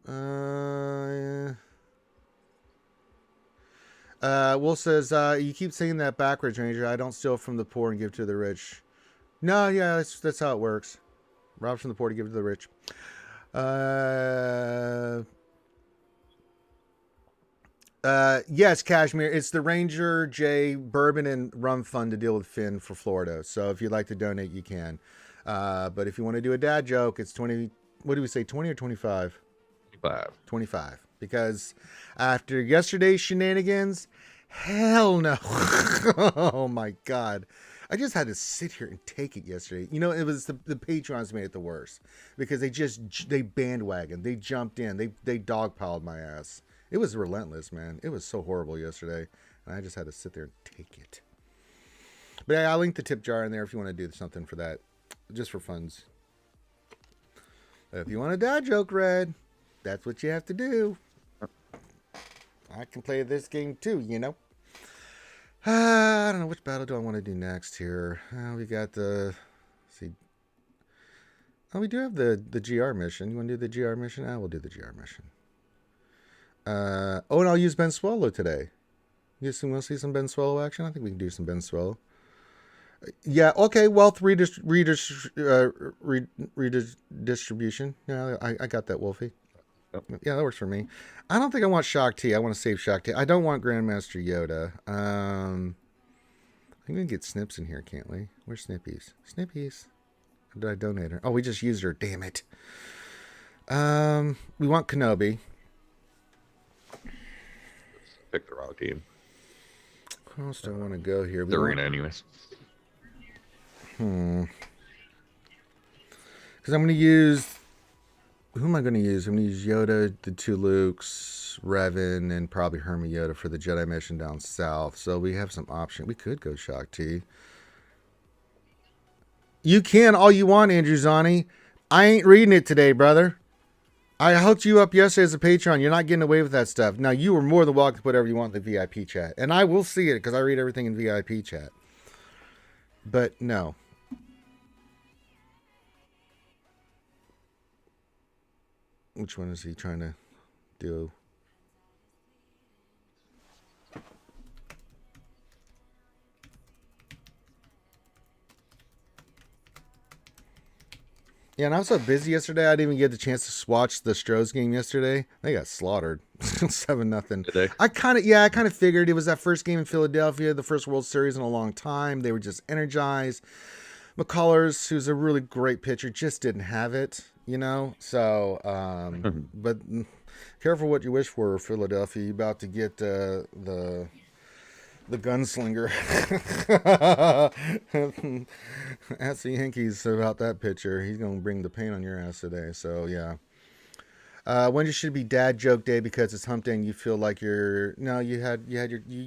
Will says, you keep saying that backwards, Ranger. I don't steal from the poor and give to the rich. No, yeah, that's how it works. Rob from the poor to give to the rich. Yes, Cashmere. It's the Ranger J Bourbon and Rum Fund to deal with Finn for Florida. So if you'd like to donate, you can. But if you want to do a dad joke, it's 20. What do we say, 20 or 25? 25. 25. Because after yesterday's shenanigans, hell no. Oh my God. I just had to sit here and take it yesterday. You know, it was the Patrons made it the worst because they bandwagoned, they jumped in, they dogpiled my ass. It was relentless, man. It was so horrible yesterday, and I just had to sit there and take it. But I'll link the tip jar in there if you want to do something for that, just for funds. If you want a dad joke, Red, that's what you have to do. I can play this game too, you know. I don't know, which battle do I want to do next here. We got the, let's see. Oh, we do have the GR mission. You want to do the GR mission? We'll do the GR mission. Oh, and I'll use Ben Swallow today. You guys want to see some Ben Swallow action? I think we can do some Ben Swallow. Yeah, okay, wealth redistribution. Yeah, I got that, Wolfie. Yeah, that works for me. I don't think I want Shock T. I want to save Shock T. I don't want Grandmaster Yoda. I'm going to get Snips in here, can't we? Where's Snippies? Snippies. How did I donate her? Oh, we just used her. Damn it. We want Kenobi. Pick the wrong team. Who else do I want to go here? The arena, anyways. Because I'm going to use... Who am I going to use? I'm going to use Yoda, the two Lukes, Revan, and probably Hermie Yoda for the Jedi mission down south. So we have some option. We could go Shock T. You can all you want, Andrew Zani. I ain't reading it today, brother. I hooked you up yesterday as a Patreon. You're not getting away with that stuff. Now, you are more than welcome to put whatever you want in the VIP chat. And I will see it because I read everything in VIP chat. But no. Which one is he trying to do? Yeah, and I was so busy yesterday, I didn't even get the chance to watch the Stros game yesterday. They got slaughtered. 7-0. Did they? I kind of figured it was that first game in Philadelphia, the first World Series in a long time. They were just energized. McCullers, who's a really great pitcher, just didn't have it, you know? So, but careful what you wish for, Philadelphia. You're about to get the gunslinger. Ask the Yankees about that pitcher. He's going to bring the pain on your ass today. So, yeah. When should be dad joke day because it's hump day and you feel like you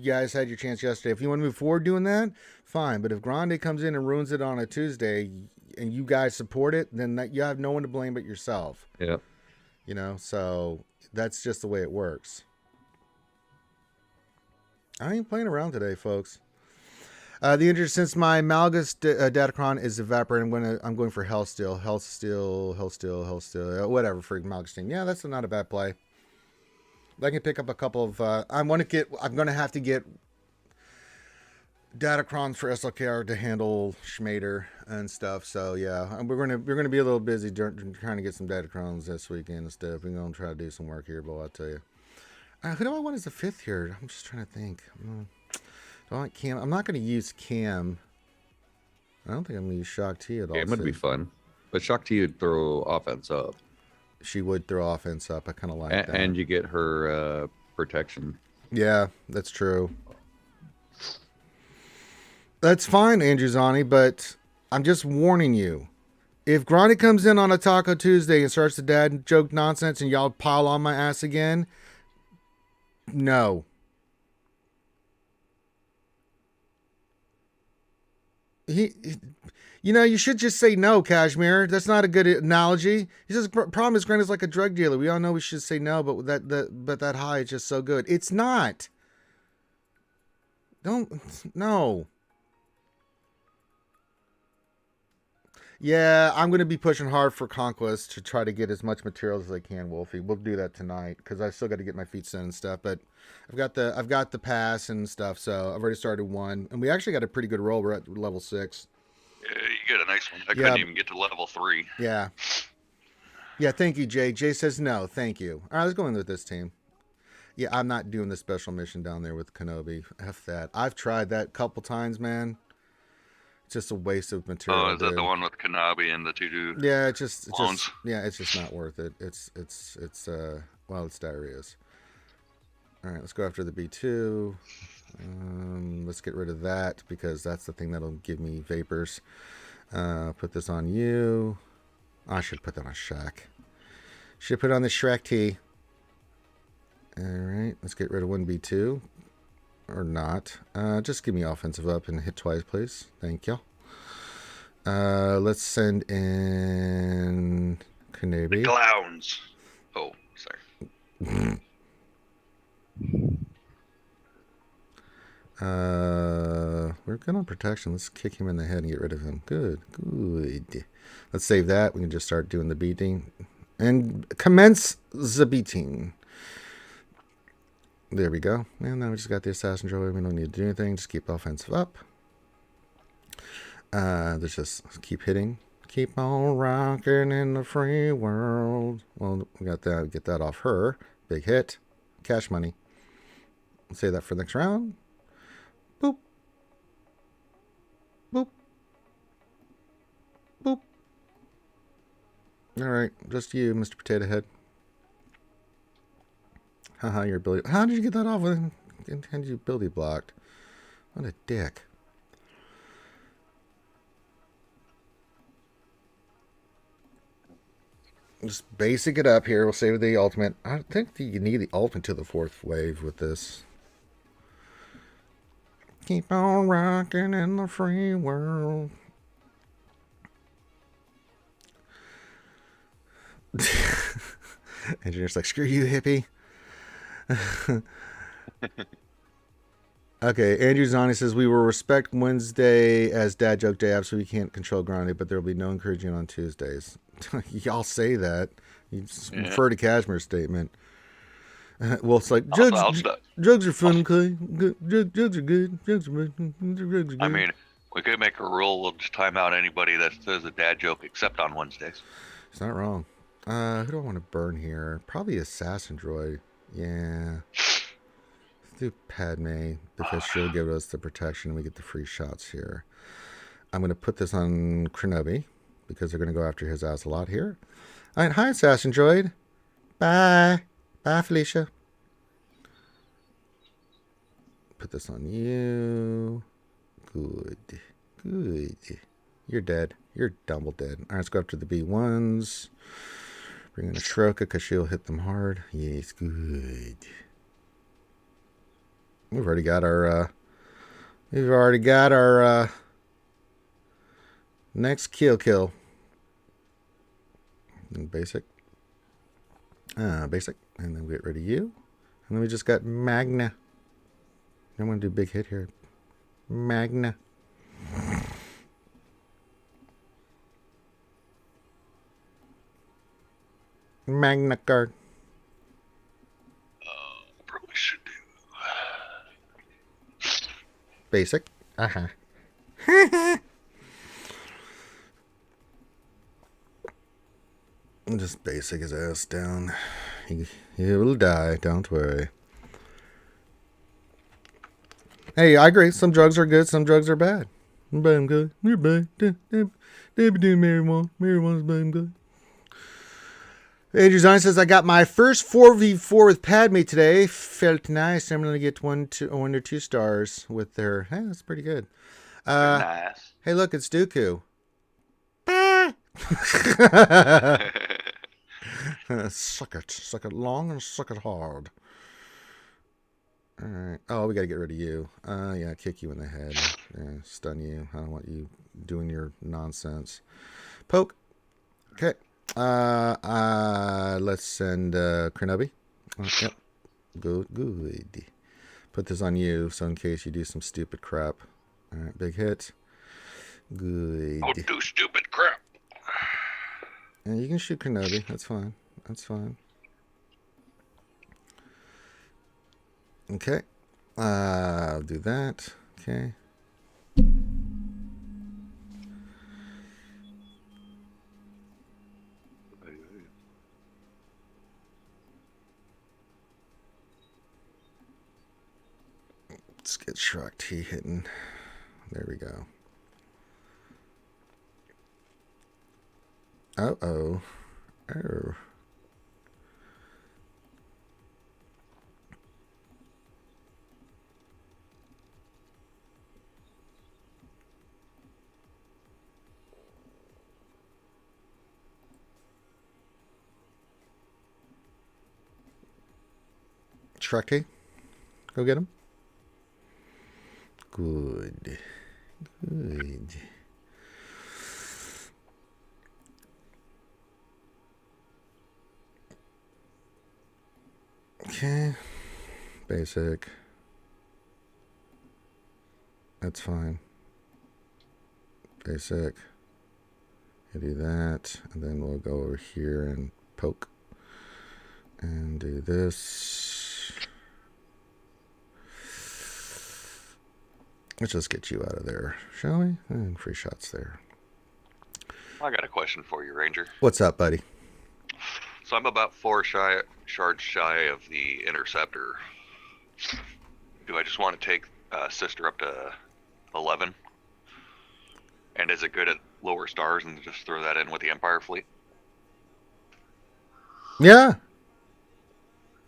guys had your chance yesterday. If you want to move forward doing that, fine. But if Grande comes in and ruins it on a Tuesday and you guys support it, then you have no one to blame but yourself. Yeah. You know, so that's just the way it works. I ain't playing around today, folks. The interest since my Malgus Datacron is evaporating, I'm going for Hellsteel, whatever for Malgus team. Yeah, that's not a bad play. I can pick up a couple of. I'm gonna have to get Datacrons for SLKR to handle Schmader and stuff. So yeah, we're gonna be a little busy trying to get some Datacrons this weekend and stuff. We're gonna try to do some work here, but I'll tell you. Who do I want as the fifth here? I'm just trying to think. Do I want Cam? I'm not going to use Cam. I don't think I'm going to use Shock T at all. It would be fun. But Shock T would throw offense up. She would throw offense up. I kind of like that. And you get her protection. Yeah, that's true. That's fine, Andrew Zani, but I'm just warning you. If Grande comes in on a Taco Tuesday and starts the dad joke nonsense and y'all pile on my ass again, no. You should just say no, Kashmir. That's not a good analogy. He says problem is Granda's like a drug dealer. We all know we should say no, but that high is just so good. It's not. No. Yeah, I'm going to be pushing hard for Conquest to try to get as much material as I can, Wolfie. We'll do that tonight because I still got to get my feet set and stuff. But I've got the pass and stuff, so I've already started one, and we actually got a pretty good roll. We're at level 6. Yeah, you get a nice one. I Yeah. couldn't even get to level 3. Yeah. Yeah, thank you, Jay. Jay says no, thank you. All right, let's go in with this team. Yeah, I'm not doing the special mission down there with Kenobi. F that. I've tried that a couple times, man. It's just a waste of material. Oh, is that the one with Kenobi and the two Yeah, it's just clones? it's just not worth it. It's well, it's diarrheas. All right, let's go after the B2. Let's get rid of that because that's the thing that'll give me vapors. Put this on you. I should put that on Shaq. Should put it on the Shrek T. All right, let's get rid of 1B2. Or not. Just give me offensive up and hit twice, please. Thank you. Let's send in Kenobi. Clowns. Oh, sorry. We're good on protection. Let's kick him in the head and get rid of him. Good. Let's save that. We can just start doing the beating. And commence the beating. There we go. And then we just got the assassin droid. We don't need to do anything. Just keep offensive up. Let's just keep hitting. Keep on rocking in the free world. Well, we got that. Get that off her. Big hit. Cash money. Let's say that for the next round. Boop. Boop. Boop. All right. Just you, Mr. Potato Head. Haha, your ability. How did you get that off? How did you ability blocked? What a dick. Just basic it up here. We'll save the ultimate. I think you need the ultimate to the 4th wave with this. Keep on rocking in the free world. Engineer's like, screw you, hippie. Okay, Andrew Zani says we will respect Wednesday as dad joke day. Absolutely can't control Grande, but there will be no encouraging on Tuesdays. Y'all say that. You refer to Cashmere's statement. Well, it's like jugs are fun, Clay. Jugs are good. Jugs are good. I mean, we could make a rule. We'll just time out anybody that says a dad joke except on Wednesdays. It's not wrong. Who do I want to burn here? Probably Assassin Droid. Yeah. Let's do Padme because she'll give us the protection and we get the free shots here. I'm going to put this on Kenobi because they're going to go after his ass a lot here. All right, hi, Assassin Droid. Bye. Bye, Felicia. Put this on you. Good. You're dead. You're double dead. All right, let's go after the B1s. Bring in a Shroka because she'll hit them hard. Yes, good. We've already got our next kill. And basic. Basic. And then we get rid of you. And then we just got Magna. I'm going to do big hit here. Magna. Magna card. Probably should do. Basic. Uh-huh. Just basic his ass down. He will die, don't worry. Hey, I agree. Some drugs are good, some drugs are bad. Bad good. You're bad. They be doing marijuana. Marijuana's bad good. Andrew Zine says, I got my first 4v4 with Padme today. Felt nice. I'm going to get 1 or 2 stars with her. Hey, that's pretty good. Nice. Hey, look, it's Dooku. Suck it long and suck it hard. All right. Oh, we got to get rid of you. Yeah, kick you in the head. Yeah, stun you. I don't want you doing your nonsense. Poke. Okay. Let's send Kenobi. Yep. Good. Put this on you, so in case you do some stupid crap. All right, big hit. Good. Don't do stupid crap. Yeah, you can shoot Kenobi. That's fine. That's fine. Okay. I'll do that. Okay. Let's get Shock T hitting. There we go. Uh-oh. Oh. Shock T. Go get him. Good. Good. Okay. Basic. That's fine. Basic. You do that, and then we'll go over here and poke. And do this. Let's just get you out of there, shall we? And free shots there. I got a question for you, Ranger. What's up, buddy? So I'm about 4 shards shy of the interceptor. Do I just want to take sister up to 11? And is it good at lower stars and just throw that in with the Empire fleet? Yeah.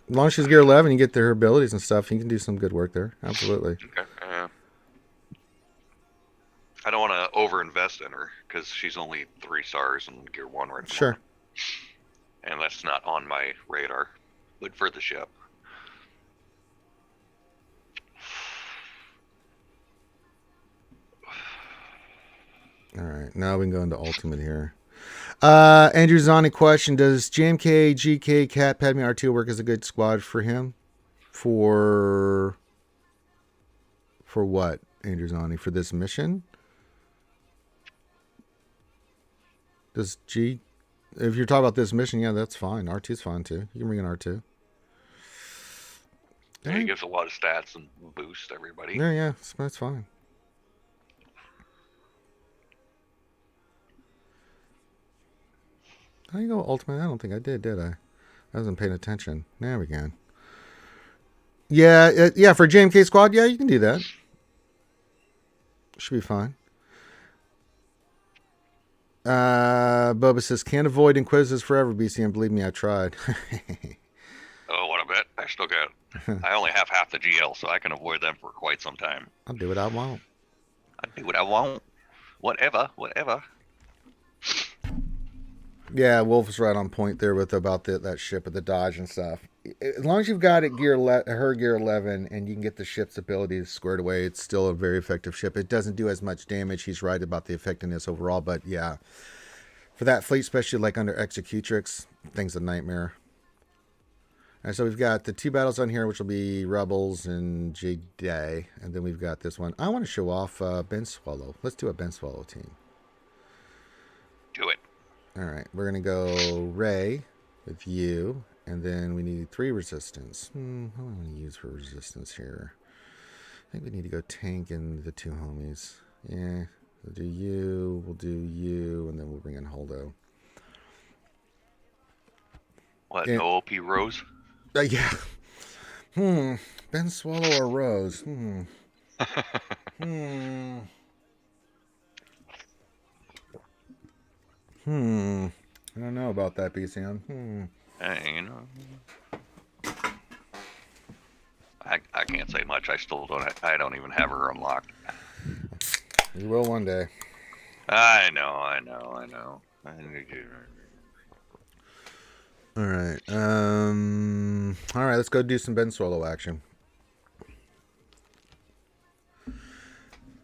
As long as she's gear 11, you get her abilities and stuff. You can do some good work there. Absolutely. Okay. I don't want to over-invest in her because she's only 3 stars and gear 1 right now. Sure. And that's not on my radar. But for the ship. All right. Now we can go into ultimate here. Andrew Zani question: does JMK, GK, Cat, Padme, R2 work as a good squad for him? For what, Andrew Zani? For this mission? Does G... If you're talking about this mission, yeah, that's fine. R2's fine, too. You can bring in R2. Yeah, he gives a lot of stats and boosts everybody. Yeah, that's fine. How do you go ultimate? I don't think I did I? I wasn't paying attention. There we go. Yeah, for JMK squad, yeah, you can do that. Should be fine. Boba says, can't avoid Inquisitors forever, BCM. Believe me, I tried. Oh, what a bet. I still got... I only have half the GL, so I can avoid them for quite some time. I'll do what I want. Whatever. Yeah, Wolf's right on point there with about that ship with the dodge and stuff. As long as you've got it her gear 11 and you can get the ship's abilities squared away, it's still a very effective ship. It doesn't do as much damage. He's right about the effectiveness overall, but yeah, for that fleet, especially like under Executrix, thing's a nightmare. And so we've got the 2 battles on here, which will be Rebels and Jedi, and then we've got this one. I want to show off Ben Swallow. Let's do a Ben Swallow team. Do it. All right, we're gonna go Ray with you, and then we need 3 resistance. What do I want to use for resistance here? I think we need to go tank and the 2 homies. Yeah, we'll do you, and then we'll bring in Holdo. What, no OP Rose? Yeah. Ben Swallow or Rose? I don't know about that, BCM. You know, I can't say much. I still don't. I don't even have her unlocked. You will one day. I know. All right. All right. Let's go do some Ben Swallow action.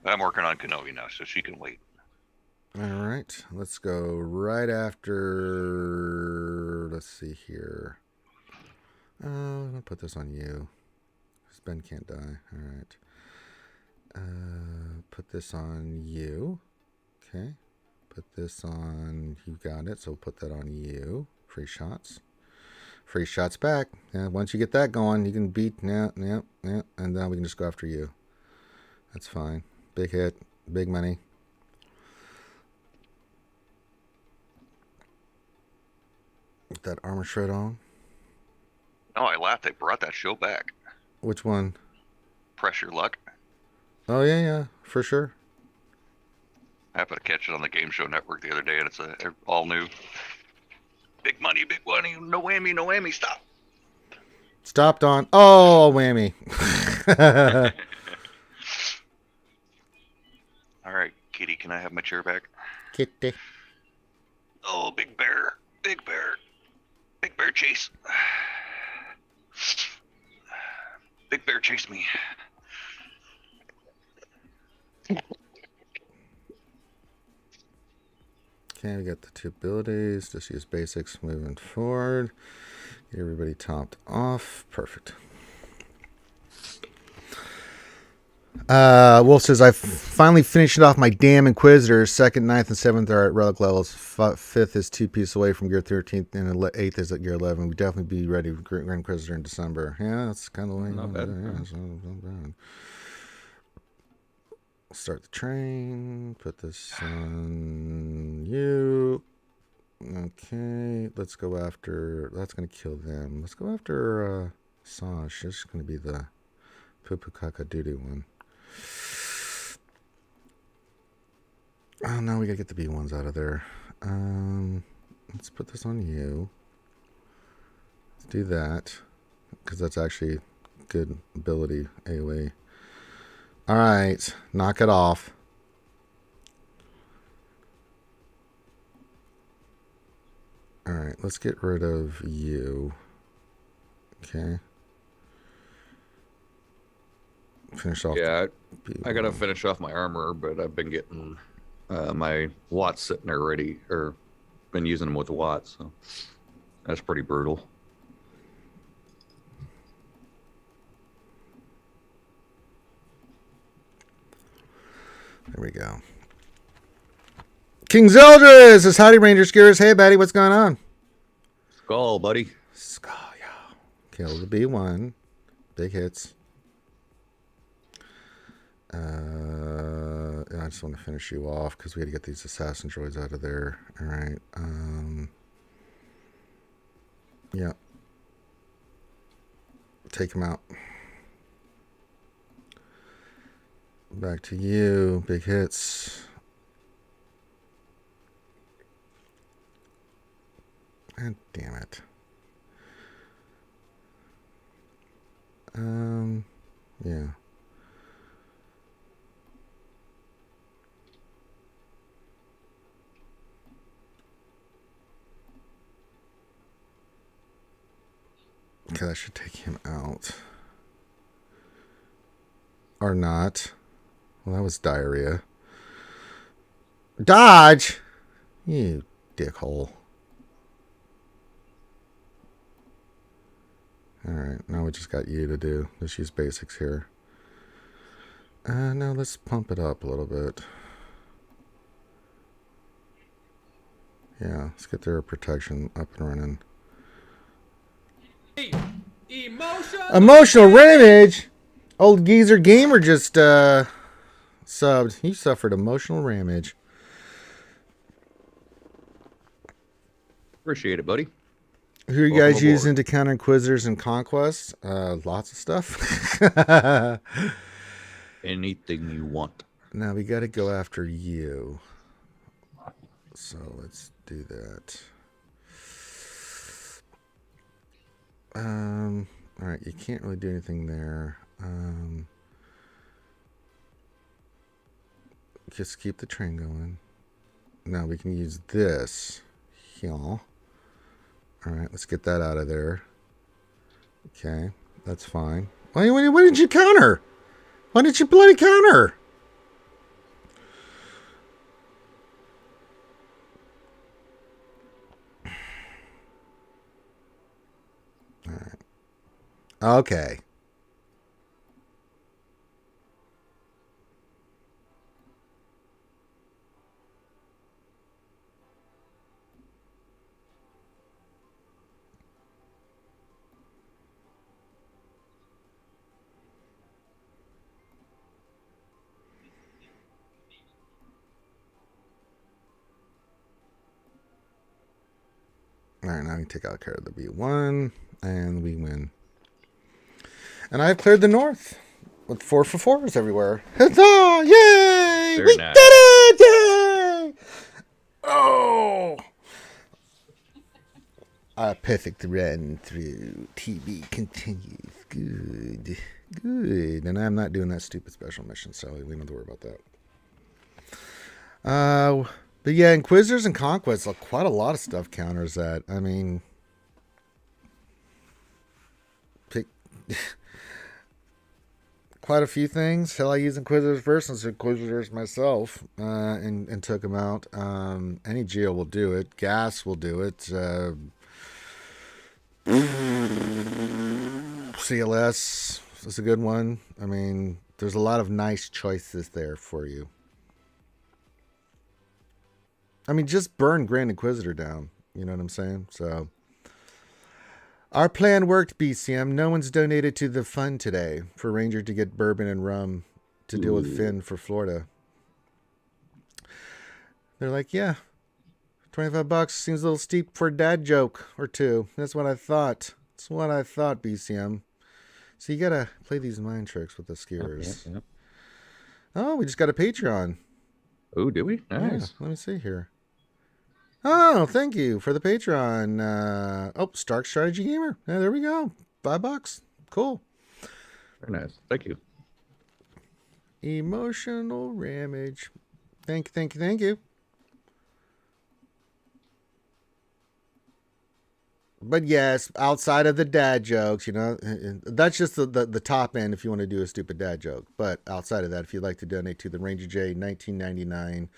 I'm working on Kenobi now, so she can wait. All right. Let's go right after. Let's see here. I'm gonna put this on you. Ben can't die. All right. Put this on you. Okay. Put this on. You got it. So we'll put that on you. Free shots. Free shots back. Yeah, once you get that going, you can beat. Yeah. And then we can just go after you. That's fine. Big hit. Big money. Get that armor shred on. Oh, I laughed. They brought that show back. Which one? Pressure Luck. Oh, yeah, for sure. I happened to catch it on the Game Show Network the other day, and it's all new. Big money, no whammy, stop. Stopped on. Oh, whammy. All right, kitty, can I have my chair back? Kitty. Oh, big bear chase. Big bear chase me. Okay, we got the 2 abilities. Just use basics moving forward. Get everybody topped off. Perfect. Wolf says, I finally finished off my damn Inquisitors. 2nd, 9th, and 7th are at relic levels. 5th is 2 pieces away from gear 13th, and 8th is at gear 11. We'd definitely be ready for Grand Inquisitor in December. Yeah, that's kind of the way you want to do it. Yeah, so not bad. Start the train. Put this on you. Okay, let's go after. That's going to kill them. Let's go after Saj. This is going to be the poo-poo caca doo-doo one. Oh no, we gotta get the B ones out of there. Let's put this on you. Let's do that, because that's actually good ability AoE. Alright, knock it off. Alright, let's get rid of you. Okay. Finish off. Yeah, I gotta finish off my armor, but I've been getting my watts sitting there ready, or been using them with the watts, so that's pretty brutal. There we go. King Zeldris says, howdy, Ranger Skiers. Hey, Batty, what's going on? Skull, buddy. Skull, yo. Kill the B1. Big hits. I just want to finish you off because we got to get these assassin droids out of there. All right. Yeah. Take them out. Back to you. Big hits. God damn it. Yeah. Okay, that should take him out. Or not. Well, that was diarrhea. Dodge! You dickhole. Alright, now we just got you to do. Let's use basics here. Now let's pump it up a little bit. Yeah, let's get their protection up and running. Emotional ramage. Old geezer gamer just subbed. He suffered emotional ramage. Appreciate it, buddy. Who are you guys using to counter Inquisitors and Conquest? Lots of stuff. Anything you want. Now we got to go after you. So let's do that. All right, you can't really do anything there. Just keep the train going. Now we can use this. Yeah. All right, let's get that out of there. Okay, that's fine. Why didn't you counter? Why didn't you bloody counter? All right. Okay. All right, now I can take out care of the B1, and we win. And I've cleared the north with 4 for 4s everywhere. Huzzah! Yay! Very We nice. did it! Yay! Oh! Our perfect run through TV continues. Good. Good. And I'm not doing that stupid special mission, so we don't have to worry about that. But yeah, Inquisitors and Conquests, quite a lot of stuff counters that. I mean, quite a few things. Hell, I used Inquisitors versus Inquisitors myself, and took them out. Any Geo will do it. Gas will do it. CLS is a good one. I mean, there's a lot of nice choices there for you. I mean, just burn Grand Inquisitor down. You know what I'm saying? So, our plan worked, BCM. No one's donated to the fund today for Ranger to get bourbon and rum to deal with Finn for Florida. They're like, yeah, $25 seems a little steep for a dad joke or two. That's what I thought. That's what I thought, BCM. So you gotta play these mind tricks with the skewers. Yep. Oh, we just got a Patreon. Oh, did we? Nice. Yeah, let me see here. Oh, thank you for the Patreon. Stark Strategy Gamer. Yeah, there we go. $5. Cool. Very nice. Thank you. Emotional Ramage. Thank you. But yes, outside of the dad jokes, you know, that's just the top end if you want to do a stupid dad joke. But outside of that, if you'd like to donate to the Ranger J 1999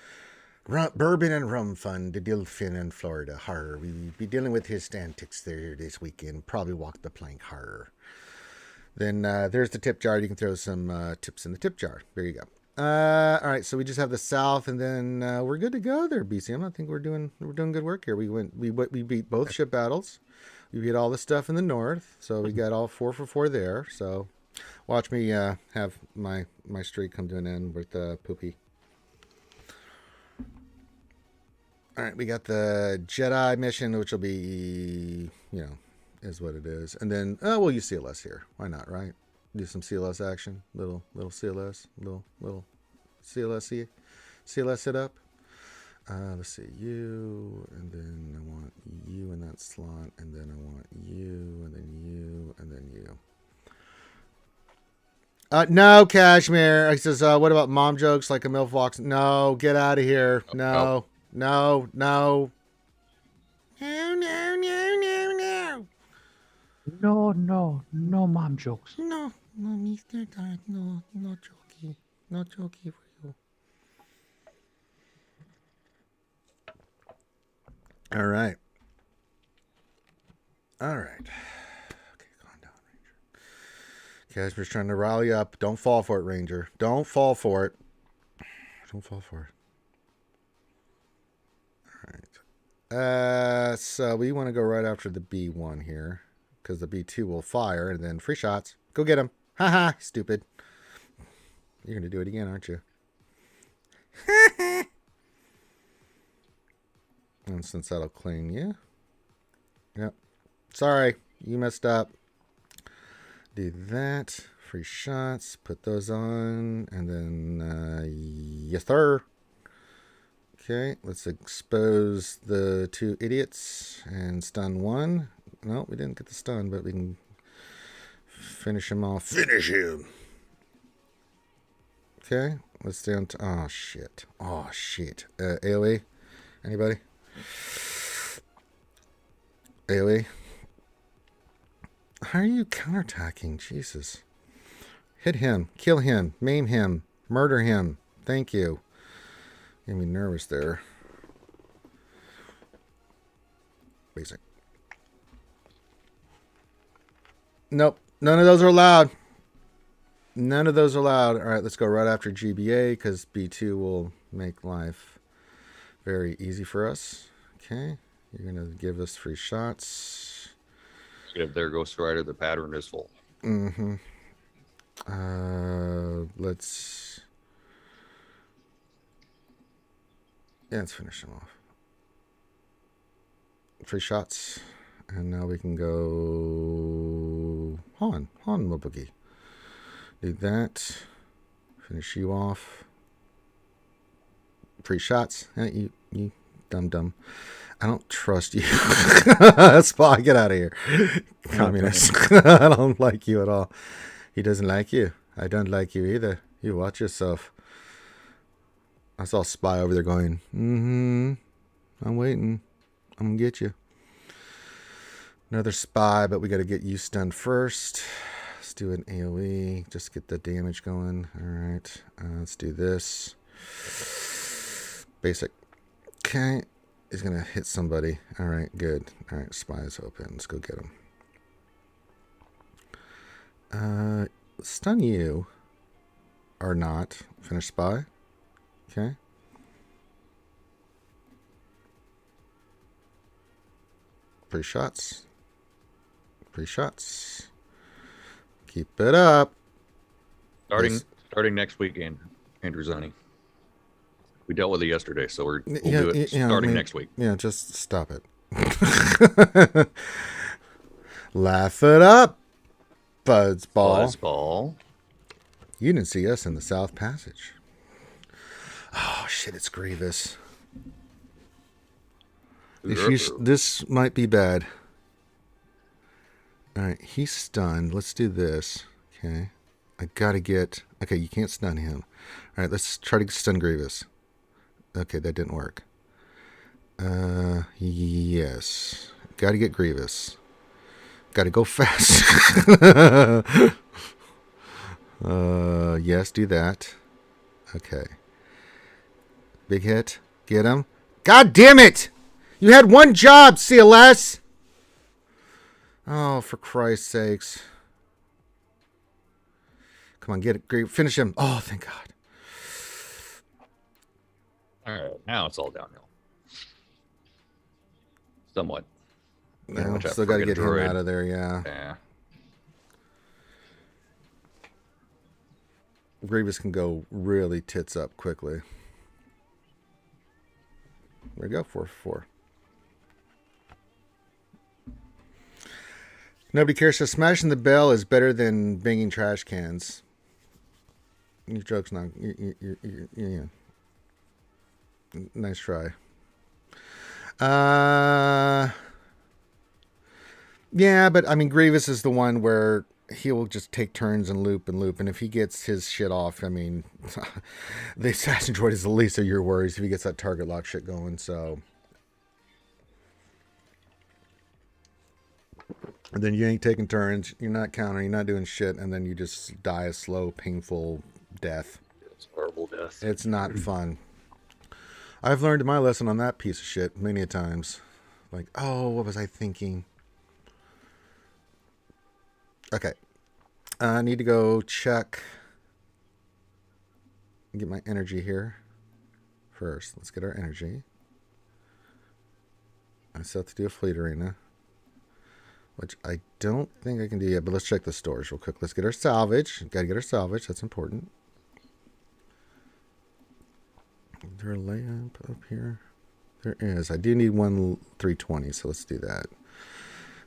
Bourbon and Rum Fund to deal with Finn in Florida, we'll be dealing with his antics there this weekend. Probably walk the plank, Then there's the tip jar. You can throw some tips in the tip jar. There you go. All right, so we just have the south, and then we're good to go there, BCM. I think we're doing good work here. We beat both ship battles. We beat all the stuff in the north, so we got all 4 for 4 there. So watch me have my streak come to an end with Poopy. All right, we got the Jedi mission, which will be, you know, is what it is. And then, we'll use CLS here. Why not, right? Do some CLS action. Little CLS. Little CLS it up. Let's see. You, and then I want you in that slot. And then I want you, and then you, and then you. No, Cashmere. He says, what about mom jokes like a MILF walks? No, get out of here. No. No. No, mom jokes. No, Mr. Dad, no jokey. No jokey for you. All right. Okay, calm down, Ranger. Casper's trying to rally you up. Don't fall for it, Ranger. Don't fall for it. So we want to go right after the B1 here, because the B2 will fire, and then free shots. Go get him. Haha, stupid. You're going to do it again, aren't you? And since that'll clean you. Yep. Sorry, you messed up. Do that. Free shots. Put those on. And then, yes, sir. Okay, let's expose the 2 idiots and stun 1. No, we didn't get the stun, but we can finish him off. Finish him! Okay, let's down to... Oh, shit. AoE? Anybody? AoE? How are you counterattacking? Jesus. Hit him. Kill him. Maim him. Murder him. Thank you. Made me nervous there. Basic. Nope. None of those are allowed. All right, let's go right after GBA because B2 will make life very easy for us. Okay. You're going to give us free shots. If there goes Strider, the pattern is full. Mm-hmm. Let's finish him off. Free shots. And now we can go HUMMMPPP. Do that. Finish you off. Free shots. You dumb. I don't trust you. Spot, get out of here. Communist. I don't like you at all. He doesn't like you. I don't like you either. You watch yourself. I saw Spy over there going, I'm waiting. I'm going to get you. Another Spy, but we got to get you stunned first. Let's do an AoE. Just get the damage going. All right. Let's do this. Basic. Okay. He's going to hit somebody. All right. Good. All right. Spy is open. Let's go get him. Stun you. Or not. Finish Spy. Okay. Free shots. Free shots. Keep it up. Starting next week, Andrew Zani. We dealt with it yesterday, so we'll do it starting next week. Yeah, just stop it. Laugh it up, Buzzball. You didn't see us in the South Passage. Oh, shit, it's Grievous. This might be bad. All right, he's stunned. Let's do this. Okay. I gotta get... Okay, you can't stun him. All right, let's try to stun Grievous. Okay, that didn't work. Yes. Gotta get Grievous. Gotta go fast. Yes, do that. Okay. Big hit. Get him. God damn it! You had one job, CLS! Oh, for Christ's sakes. Come on, get it. Great. Finish him. Oh, thank God. All right, now it's all downhill. Somewhat. No, still got to get him out of there, yeah. Yeah. Grievous can go really tits up quickly. There we go, 4-4. Nobody cares. So smashing the bell is better than banging trash cans. Your joke's not... Yeah. Nice try. Yeah, but I mean, Grievous is the one where he will just take turns and loop. And if he gets his shit off, I mean, the assassin droid is the least of your worries if he gets that target lock shit going. So, and then you ain't taking turns. You're not countering. You're not doing shit. And then you just die a slow, painful death. It's a horrible death. It's not fun. I've learned my lesson on that piece of shit many a times. Like, oh, what was I thinking? Okay. I need to go check. Get my energy here. First, let's get our energy. I still have to do a fleet arena, which I don't think I can do yet, but let's check the stores real quick. Let's get our salvage. Got to get our salvage. That's important. Is there a layup up here? There is. I do need one 320, so let's do that.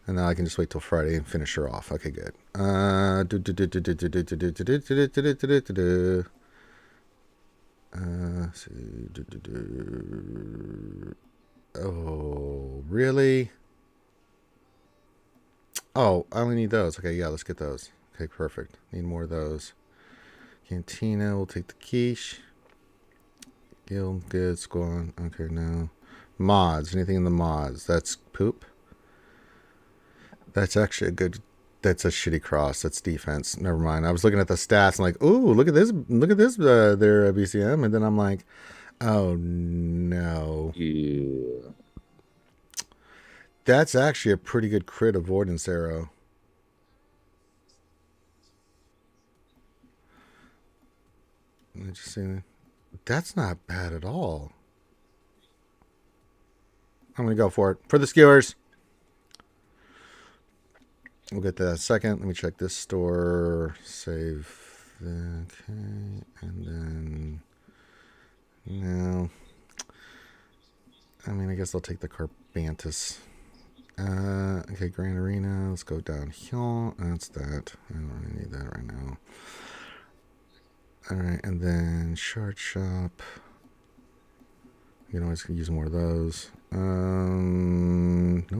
And now I can just wait till Friday and finish her off. Okay, good. Oh, really? Oh, I only need those. Okay, yeah, let's get those. Okay, perfect. Need more of those. Cantina, we'll take the quiche. Guild, good, squad. Okay, no. Mods, anything in the mods? That's poop. That's actually a good... That's a shitty cross. That's defense. Never mind. I was looking at the stats. I'm like, ooh, look at this. Look at this, their BCM. And then I'm like, oh, no. Yeah. That's actually a pretty good crit avoidance arrow. Let me just see. That's not bad at all. I'm going to go for it. For the skewers. We'll get to that second. Let me check this store. Save. Okay. And then... No. I mean, I guess I'll take the Carbantus. Okay, Grand Arena. Let's go down here. That's that. I don't really need that right now. All right, and then Shard Shop. You can always use more of those. No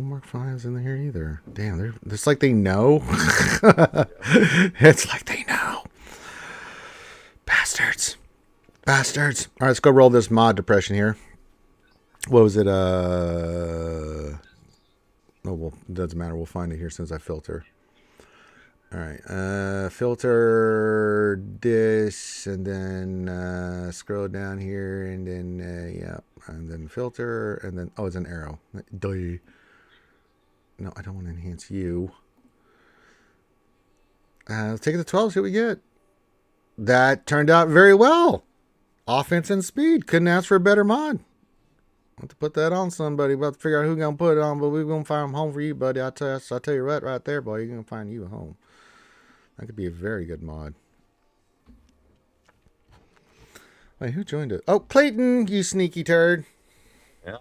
Mark 5s in here either. Damn, it's like they know. It's like they know. Bastards. Bastards. All right, let's go roll this mod depression here. What was it? Oh, well, it doesn't matter. We'll find it here since I filter. All right, filter this, and then scroll down here, and then yeah, and then filter, and then it's an arrow. DAYY. No, I don't want to enhance you. Let's take it to 12. See what we get. That turned out very well. Offense and speed. Couldn't ask for a better mod. Want to put that on somebody. We'll have to figure out who's gonna put it on, but we're gonna find a home for you, buddy. I'll tell you right there, boy. You're gonna find you a home. That could be a very good mod. Wait, who joined it? Oh, Clayton, you sneaky turd. Yeah.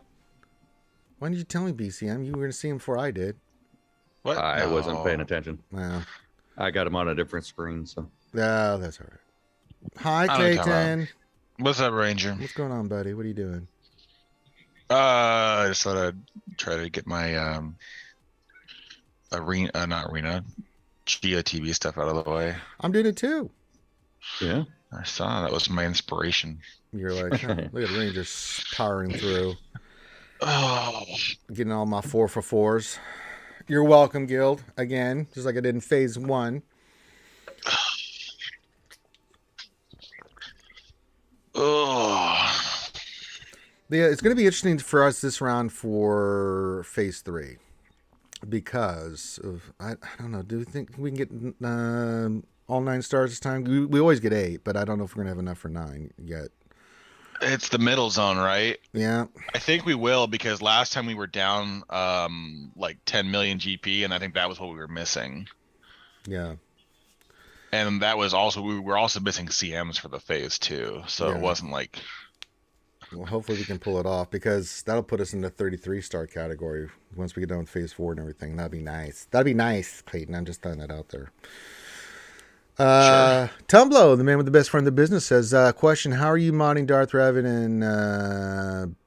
Why didn't you tell me, BCM? You were going to see him before I did. What? I wasn't paying attention. Wow. I got him on a different screen, so. Yeah, that's all right. Hi, Clayton. What's up, Ranger? What's going on, buddy? What are you doing? I just thought I'd try to get my Gia TV stuff out of the way. I'm doing it too. Yeah. I saw that was my inspiration. You're like, huh, look at the Rangers powering through. Oh, Getting all my 4 for 4s. You're welcome, Guild. Again, just like I did in phase 1. oh. Yeah, it's going to be interesting for us this round for phase 3. Because of, I don't know, do you think we can get all 9 stars this time? We always get 8, but I don't know if we're going to have enough for 9 yet. It's the middle zone, right? Yeah. I think we will, because last time we were down like 10 million GP, and I think that was what we were missing. Yeah. And that was also, we were also missing CMs for the phase 2, so Yeah. it wasn't like... Well, hopefully we can pull it off, because that'll put us in the 33-star category once we get done with phase 4 and everything. That'd be nice. That'd be nice, Clayton. I'm just throwing that out there. Sure. Tumblo, the man with the best friend in the business, says, question, how are you modding Darth Revan and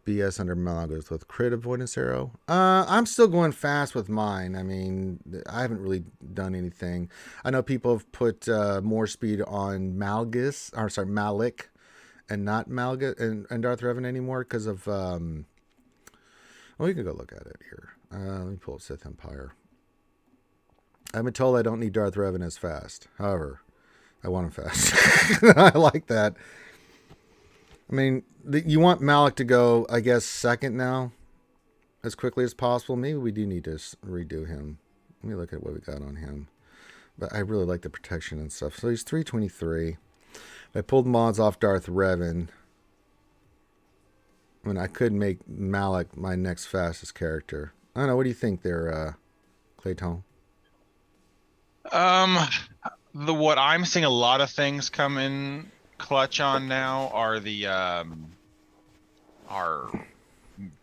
BS under Malagos with crit avoidance arrow? I'm still going fast with mine. I mean, I haven't really done anything. I know people have put more speed on Malik, and not Malgus and Darth Revan anymore because of well, you can go look at it here. Let me pull up Sith Empire. I've been told I don't need Darth Revan as fast. However, I want him fast. I like that. I mean, you want Malik to go, I guess, second now, as quickly as possible. Maybe we do need to redo him. Let me look at what we got on him. But I really like the protection and stuff. So he's 323. I pulled mods off Darth Revan. I mean, I could make Malik my next fastest character. I don't know. What do you think there, Clayton? What I'm seeing a lot of things come in clutch on now are the are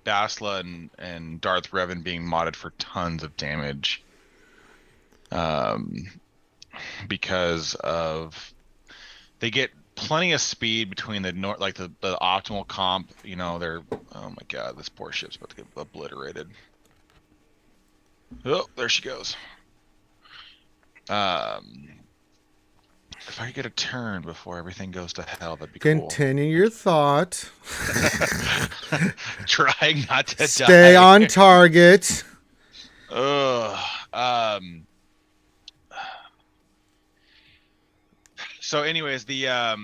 Basla and Darth Revan being modded for tons of damage. Because of they get plenty of speed between the the optimal comp. You know, they're, oh my god, this poor ship's about to get obliterated. Oh, there she goes. If I could get a turn before everything goes to hell, that'd be cool. Continue your thought. Trying not to Stay on target. So anyways, a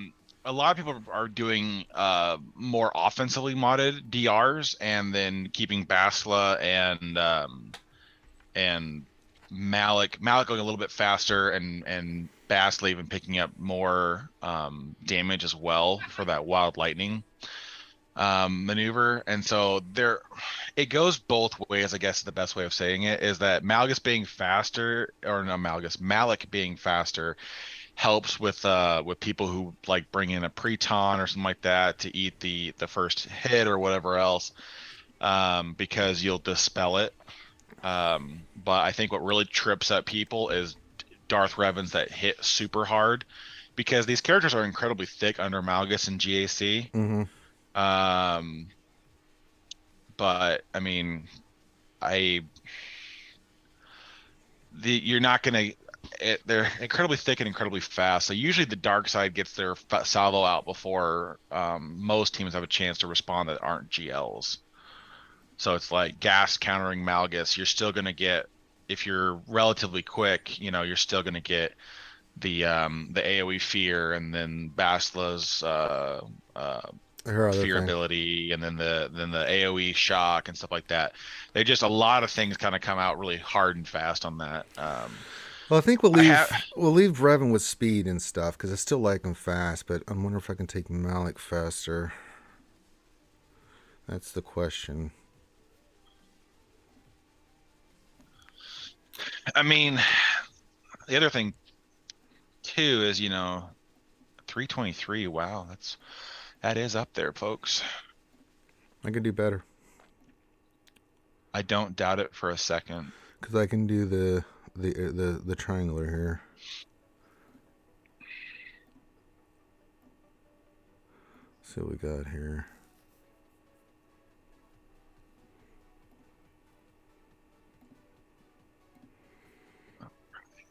lot of people are doing more offensively modded DRs, and then keeping Basla and Malik going a little bit faster, and Basla even picking up more damage as well for that wild lightning maneuver. And so it goes both ways, I guess. The best way of saying it is that Malik being faster helps with people who like bring in a Preton or something like that to eat the first hit or whatever else, because you'll dispel it. But I think what really trips up people is Darth Revens that hit super hard, because these characters are incredibly thick under Malgus and GAC. But I mean, you're not gonna. They're incredibly thick and incredibly fast. So usually the dark side gets their salvo out before most teams have a chance to respond that aren't GLs. So it's like gas countering Malgus. You're still gonna get, if you're relatively quick, you're still gonna get the AoE fear, and then Bastla's fear ability, and then the AoE shock and stuff like that. They just, a lot of things kind of come out really hard and fast on that. Well, I think we'll leave Revan with speed and stuff, because I still like him fast, but I wonder if I can take Malik faster. That's the question. I mean, the other thing too is, 323. Wow, that is up there, folks. I could do better. I don't doubt it for a second. Because I can do the triangular here. Let's see what we got here.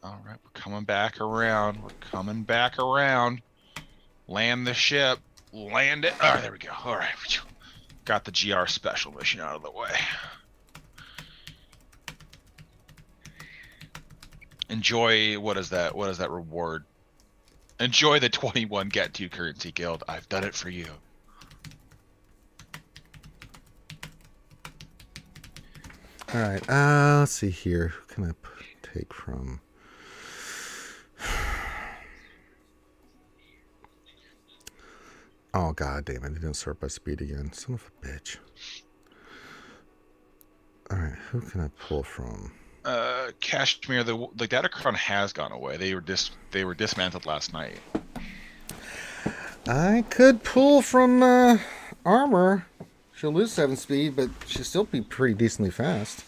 All right, we're coming back around. Land the ship. Land it. Oh, there we go. All right. Got the GR special mission out of the way. Enjoy, what is that reward? Enjoy the 21 get 2 currency guild. I've done it for you. All right. Let's see here. Who can I take from? Oh, god damn it. They didn't sort by speed again. Son of a bitch. Alright, who can I pull from? Kashmir, the Datacron has gone away. They were dismantled last night. I could pull from Armor. She'll lose 7 speed, but she'll still be pretty decently fast.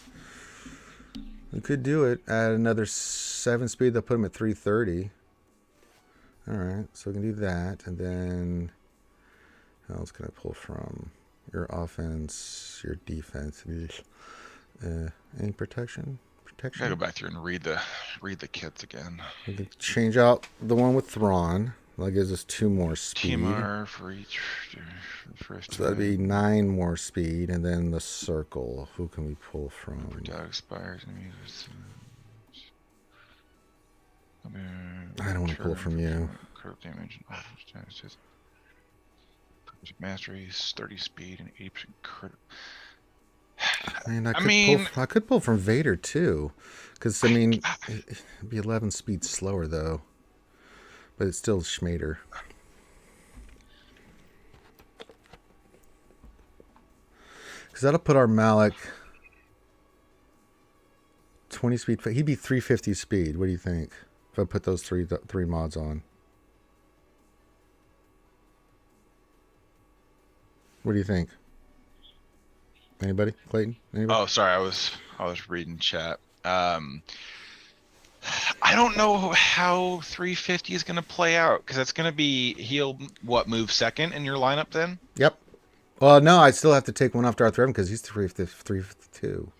We could do it at another 7 speed. They'll put him at 330. Alright, so we can do that. And then... Who else can I pull from? Your offense, your defense. Any protection? I gotta go back through and read the kits again. We can change out the one with Thrawn. That gives us 2 more speed. TMR for each. So that'd be 9 more speed, and then the circle. Who can we pull from? Expires. I don't want to pull from you. Damage. Mastery, 30 speed, and 8% crit. I could pull from Vader too, because it'd be 11 speed slower though, but it's still Schmader. Because that'll put our Malik 20 speed. He'd be 350 speed. What do you think if I put those three mods on? What do you think? Anybody? Clayton? Anybody? Oh, sorry, I was reading chat. I don't know how 350 is going to play out, because it's going to be, he'll move second in your lineup then? Yep. Well, no, I still have to take one off Darth Revan because he's 352.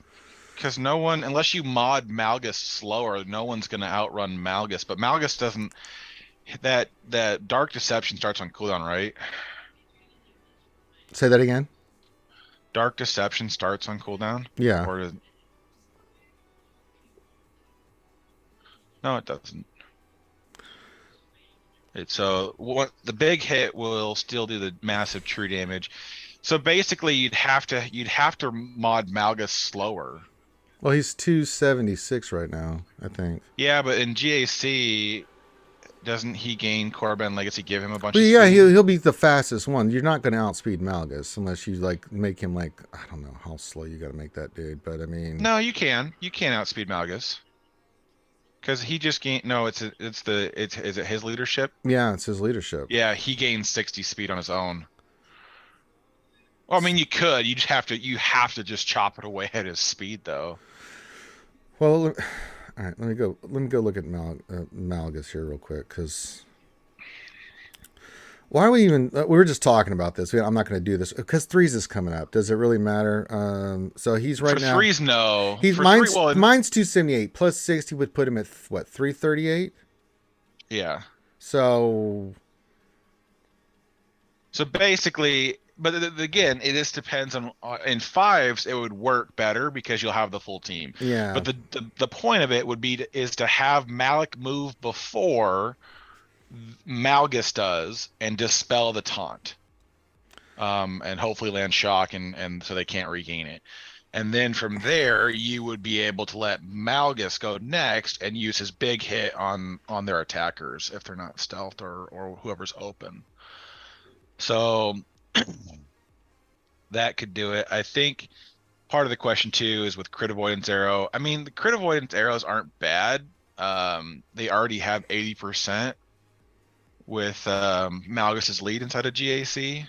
Because no one, unless you mod Malgus slower, no one's going to outrun Malgus. But Malgus doesn't. That Dark Deception starts on cooldown, right? Say that again. Dark Deception starts on cooldown? Yeah. No, it doesn't. The big hit will still do the massive true damage. So basically, you'd have to mod Malgus slower. Well, he's 276 right now, I think. Yeah, but in GAC, doesn't he gain Korriban Legacy? Give him a bunch of yeah, speed? he'll be the fastest one. You're not going to outspeed Malgus unless you make him I don't know how slow you got to make that dude, but I mean. No, you can. You can't outspeed Malgus. Because he just gained. No, is it his leadership? Yeah, it's his leadership. Yeah, he gains 60 speed on his own. Well, I mean, you could. You have to just chop it away at his speed, though. Well, all right. Let me go. Let me go look at Malgus here real quick, because why are we even? We were just talking about this. I'm not going to do this because threes is coming up. Does it really matter? So he's right For now. threes, no. He's For three, mine's 278 plus 60 would put him at what 338. yeah. So Basically, but again, it just depends on. In fives, it would work better because you'll have the full team. yeah, But the point of it would be is to have Malik move before Malgus does and dispel the taunt, and hopefully land shock and so they can't regain it. And then from there, you would be able to let Malgus go next and use his big hit on their attackers if they're not stealthed or whoever's open. So that could do it. I think part of the question too is with crit avoidance arrow. I mean, the crit avoidance arrows aren't bad. They already have 80% with Malgus's lead inside of GAC,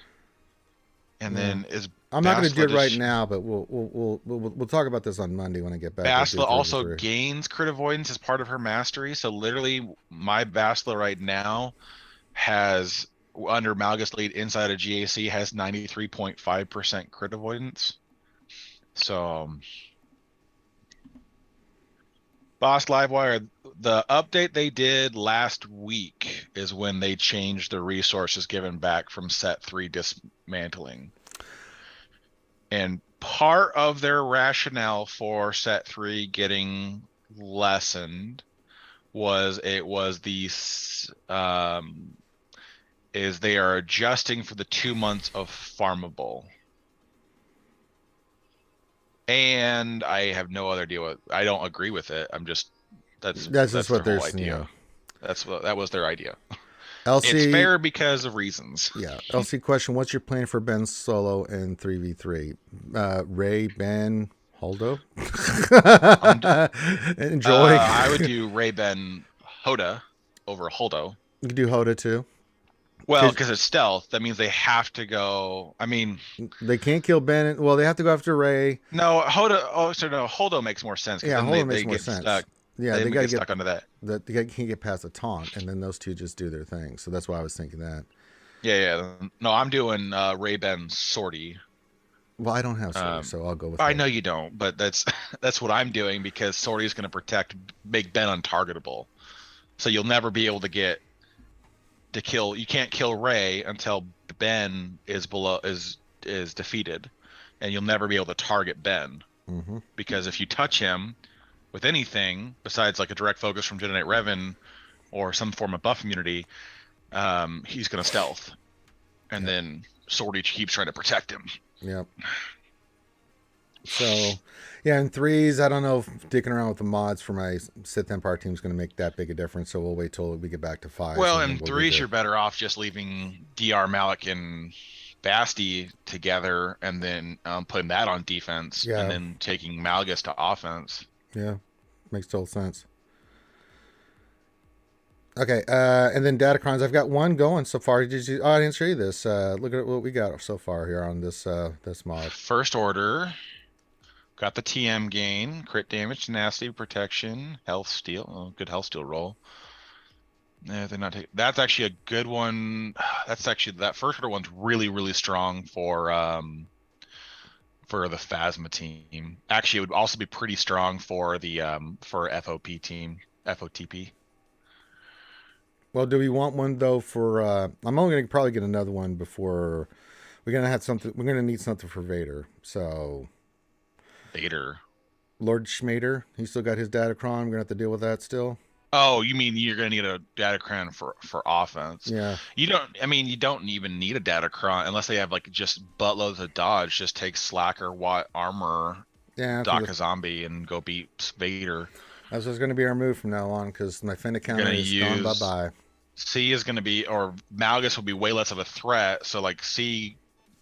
and then is I'm not going to do it right just- now, but we'll talk about this on Monday when I get back. Bastila also gains crit avoidance as part of her mastery. So literally, my Bastila right now has, under Malgus lead inside of GAC, has 93.5% crit avoidance. So, Boss Livewire, the update they did last week is when they changed the resources given back from set 3 dismantling. And part of their rationale for set 3 getting lessened was is they are adjusting for the 2 months of farmable. And I have no other idea I don't agree with it. That's just what their they're whole idea. Yeah. That was their idea. LC, It's fair because of reasons. Yeah. LC question: what's your plan for Ben solo in 3v3? Ray, Ben, Holdo. Enjoy. I would do Ray Ben Hoda over Holdo. You can do Hoda too. Well, because it's stealth, that means they have to go. I mean, they can't kill Ben. Well, they have to go after Ray. No, Hoda. Oh, so no, Holdo makes more sense. Yeah, Holdo makes more get sense. Stuck. Yeah, they got to get stuck under that. They can't get past the taunt, and then those two just do their thing. So that's why I was thinking that. Yeah. No, I'm doing Ray Ben Sortie. Well, I don't have Sortie, so I'll go with. I know you don't, but that's what I'm doing because Sortie is going to make Ben untargetable. So you'll never be able to get to kill. You can't kill Ray until Ben is defeated, and you'll never be able to target Ben because if you touch him with anything besides like a direct focus from Generate Revan or some form of buff immunity, he's going to stealth, and then Sortie keeps trying to protect him. Yep. So, yeah, in threes, I don't know if dicking around with the mods for my Sith Empire team is going to make that big a difference. So we'll wait till we get back to five. Well, in threes, you're better off just leaving DR Malik and Basti together, and then putting that on defense, and then taking Malgus to offense. Yeah, makes total sense. Okay, and then Datacrons. I've got one going so far. I didn't show you this. Look at what we got so far here on this mod. First order. Got the TM gain, crit damage, tenacity, protection, health steal. Oh, good health steal roll. Yeah, they're not. That's actually a good one. That first order one's really, really strong for the Phasma team. Actually, it would also be pretty strong for the for FOP team, FOTP. Well, do we want one though for? I'm only gonna probably get another one before we're gonna have something. We're gonna need something for Vader. So. Vader. Lord Schmader, he still got his Datacron. We're gonna have to deal with that still. Oh, you mean you're gonna need a Datacron for offense? Yeah. You don't even need a Datacron unless they have like just buttloads of dodge. Just take Slacker, Watt, Armor, dock a zombie, and go beat Vader. That's what's gonna be our move from now on because my Fennec counter is gone bye bye. C is gonna be, or Malgus will be way less of a threat. So like C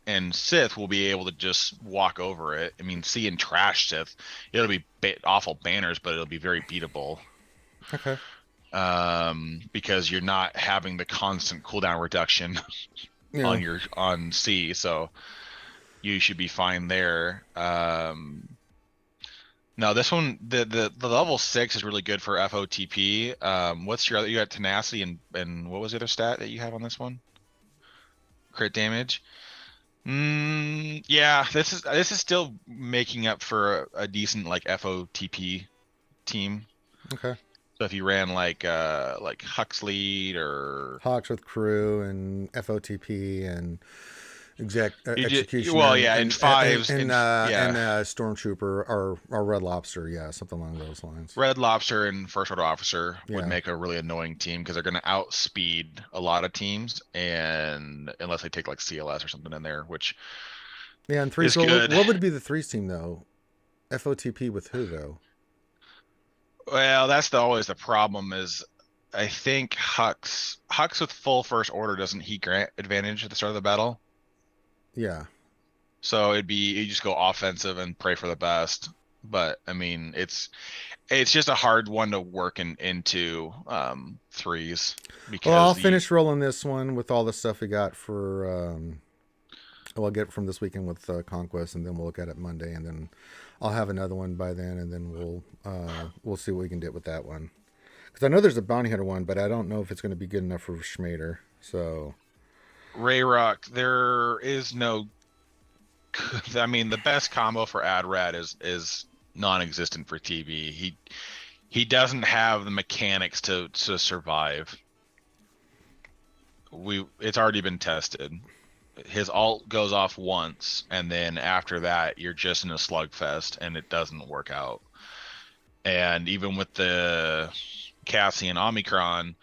and Sith will be able to just walk over it. I mean, C and trash Sith, it'll be awful banners, but it'll be very beatable. Okay. Because you're not having the constant cooldown reduction on C, so you should be fine there. No, this one, the level 6 is really good for FOTP. What's your other? You got tenacity and what was the other stat that you have on this one? Crit damage. Yeah, this is still making up for a decent like FOTP team. Okay. So if you ran like Huxley or Hawks with crew and FOTP and executioner well, yeah, in fives and yeah, stormtrooper or red lobster, yeah, something along those lines. Red Lobster and First Order Officer would Yeah. make a really annoying team because they're going to outspeed a lot of teams, and unless they take like CLS or something in there, which Yeah, and threes. is good. What would be the threes team though? FOTP with who though? Well, that's always the problem is I think Hux with full First Order doesn't he grant advantage at the start of the battle? Yeah. So you just go offensive and pray for the best. But I mean, it's just a hard one to work into threes Well, I'll because finish rolling this one with all the stuff we got for. I'll get it from this weekend with Conquest, and then we'll look at it Monday, and then I'll have another one by then, and then we'll see what we can do with that one. Because I know there's a bounty hunter one, but I don't know if it's going to be good enough for Schmader. So Rayrock, there is no. I mean, the best combo for Adrad is non-existent for TB. He doesn't have the mechanics to survive. It's already been tested. His alt goes off once, and then after that, you're just in a slugfest, and it doesn't work out. And even with the Cassian Omicron,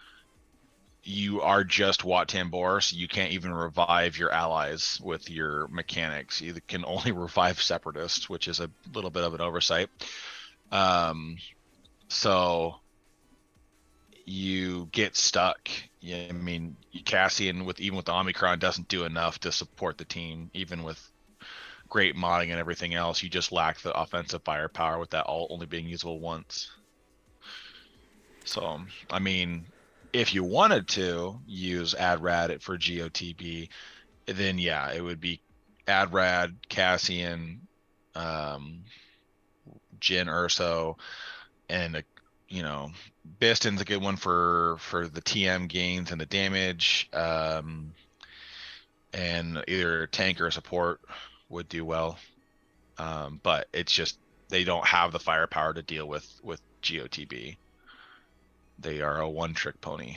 you are just Wat Tambor, so you can't even revive your allies with your mechanics. You can only revive separatists, which is a little bit of an oversight. So you get stuck. Yeah, I mean, Cassian even with the Omicron doesn't do enough to support the team, even with great modding and everything else. You just lack the offensive firepower with that alt only being usable once. So, I mean, if you wanted to use Adrad for GOTB, then yeah, it would be Adrad, Cassian, Jin Urso, and Biston's a good one for the TM gains and the damage. And either tank or support would do well. But it's just they don't have the firepower to deal with GOTB. They are a one-trick pony.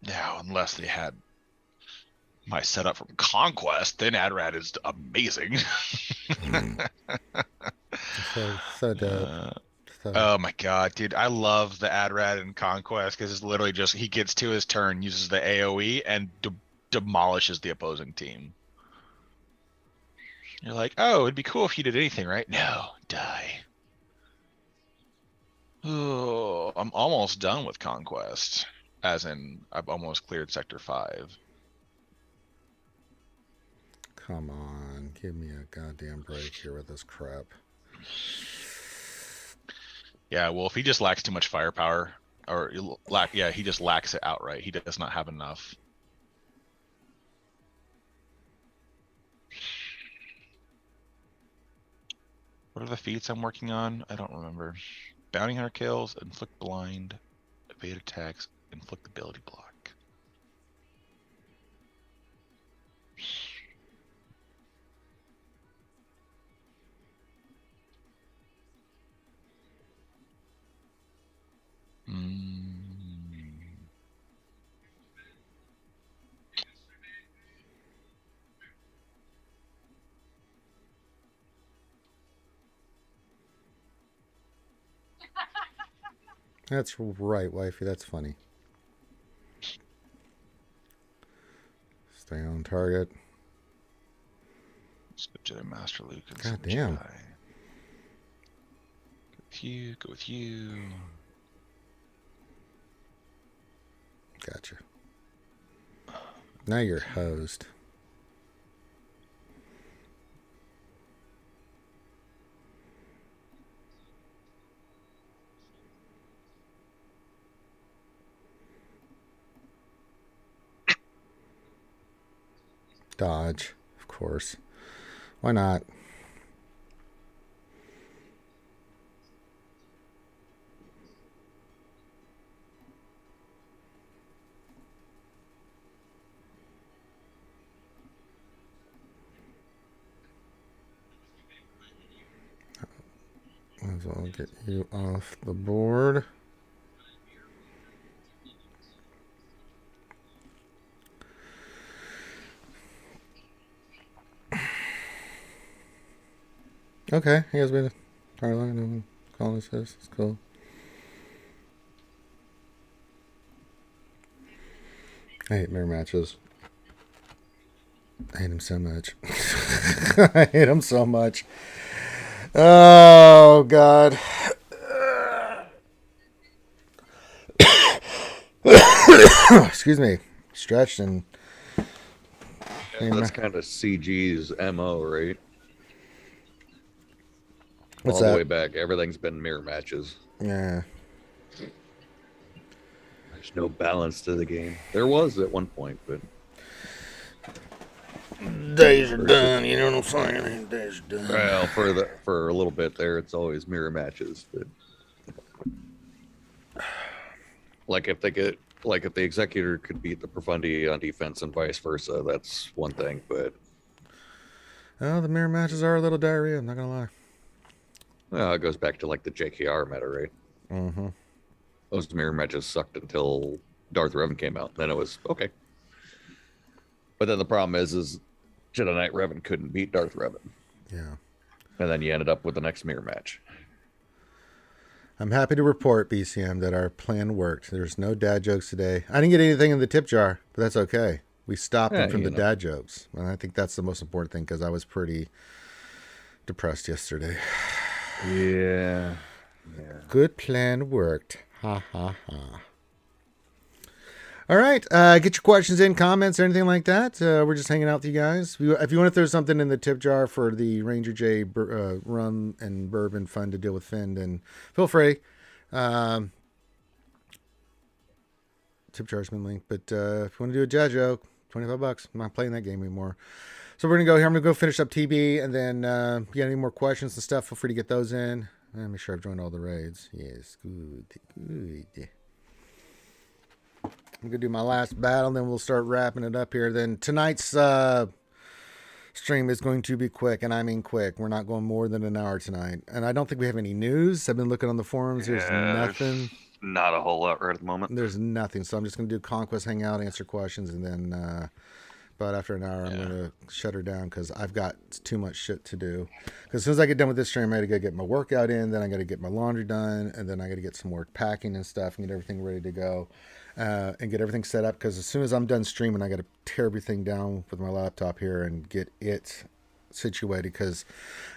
Now, unless they had my setup from Conquest, then Adrad is amazing. so dope. Oh my god, dude! I love the Adrad in Conquest because it's literally just he gets to his turn, uses the AOE, and demolishes the opposing team. You're like, oh, it'd be cool if you did anything, right? No, die. Oh, I'm almost done with Conquest. As in, I've almost cleared Sector 5. Come on, give me a goddamn break here with this crap. Yeah, well, if he just lacks too much firepower, he just lacks it outright. He does not have enough. What are the feats I'm working on? I don't remember. Bounty hunter kills, inflict blind, evade attacks, inflict ability block. That's right, wifey. That's funny. Stay on target. Let's go to Master Luke. God damn. Go with you. Go with you. Gotcha. Now you're hosed. Dodge, of course. Why not? Might as well get you off the board. Okay, he has been Starline and calling says it's cool. I hate mirror matches. I hate him so much. I hate him so much. Oh God. Excuse me. Stretched and That's kind of CG's MO, right? What's All that? the way back, everything's been mirror matches. Yeah. There's no balance to the game. There was at one point, but Days are done. You know what I'm saying? Days are done. well, for a little bit there, it's always mirror matches. But like if the executor could beat the Profundi on defense and vice versa, that's one thing. But Oh, the mirror matches are a little diarrhea. I'm not gonna lie. well, it goes back to like the JKR meta, right? Mm-hmm. Those mirror matches sucked until Darth Revan came out. Then it was okay. But then the problem is Jedi Knight Revan couldn't beat Darth Revan. Yeah. And then you ended up with the next mirror match. I'm happy to report, BCM, that our plan worked. There's no dad jokes today. I didn't get anything in the tip jar, but that's okay. We stopped them from the dad jokes. And I think that's the most important thing because I was pretty depressed yesterday. Yeah. Good plan worked. Ha, ha, ha. All right. Get your questions in, comments, or anything like that. We're just hanging out with you guys. If you want to throw something in the tip jar for the Ranger J rum and bourbon fund to deal with Finn, then feel free. Tip jar's been linked. But if you want to do a dad joke, $25. I'm not playing that game anymore. So we're going to go here. I'm going to go finish up TB. And then if you got any more questions and stuff, feel free to get those in. And make sure I've joined all the raids. Yes, good. I'm going to do my last battle, and then we'll start wrapping it up here. Then tonight's stream is going to be quick, and I mean quick. We're not going more than an hour tonight. And I don't think we have any news. I've been looking on the forums. There's nothing. There's not a whole lot right at the moment. There's nothing. So I'm just going to do Conquest, hang out, answer questions, and then about after an hour, I'm going to shut her down because I've got too much shit to do. Because as soon as I get done with this stream, I got to go get my workout in, then I got to get my laundry done, and then I got to get some more packing and stuff and get everything ready to go. And get everything set up because as soon as I'm done streaming, I got to tear everything down with my laptop here and get it situated because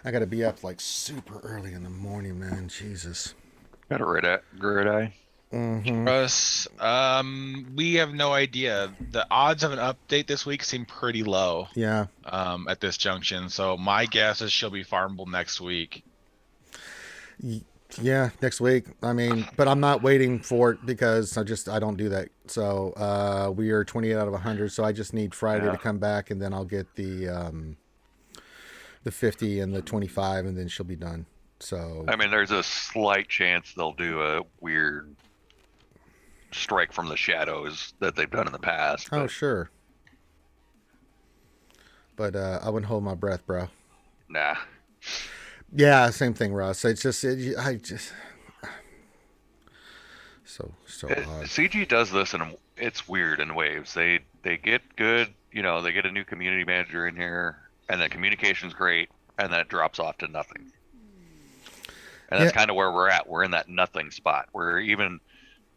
I got to be up like super early in the morning, man. Jesus. Got a red eye. Mm-hmm. Russ, we have no idea. The odds of an update this week seem pretty low. Yeah. At this junction, so my guess is she'll be farmable next week. Yeah, next week. I mean, but I'm not waiting for it because I don't do that. So we are 28 out of 100. So I just need Friday to come back, and then I'll get the 50 and the 25, and then she'll be done. So I mean, there's a slight chance they'll do a weird strike from the shadows that they've done in the past. Oh, sure. But I wouldn't hold my breath, bro. Nah. Yeah, same thing, Russ. It's just, so odd. CG does this, and it's weird in waves. They get good, they get a new community manager in here, and then communication's great, and then it drops off to nothing. And that's kind of where we're at. We're in that nothing spot where even,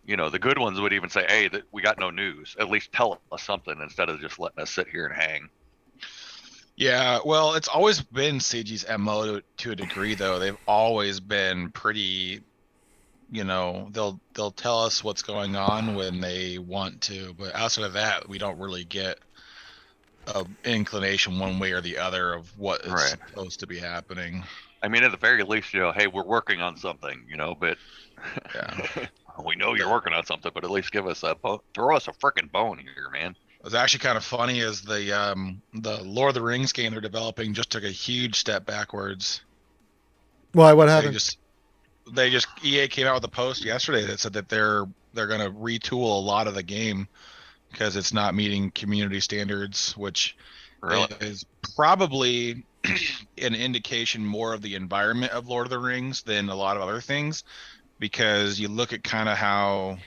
the good ones would even say, hey, we got no news. At least tell us something instead of just letting us sit here and hang. Yeah, well, it's always been CG's MO to a degree, though. They've always been pretty, they'll tell us what's going on when they want to, but outside of that, we don't really get an inclination one way or the other of what is supposed to be happening. I mean, at the very least, hey, we're working on something, but we know you're working on something, but at least give us throw us a freaking bone here, man. What's actually kind of funny is the Lord of the Rings game they're developing just took a huge step backwards. Why? What They happened? just they just EA came out with a post yesterday that said that they're going to retool a lot of the game because it's not meeting community standards, which Really? is probably an indication more of the environment of Lord of the Rings than a lot of other things. Because you look at kind of how,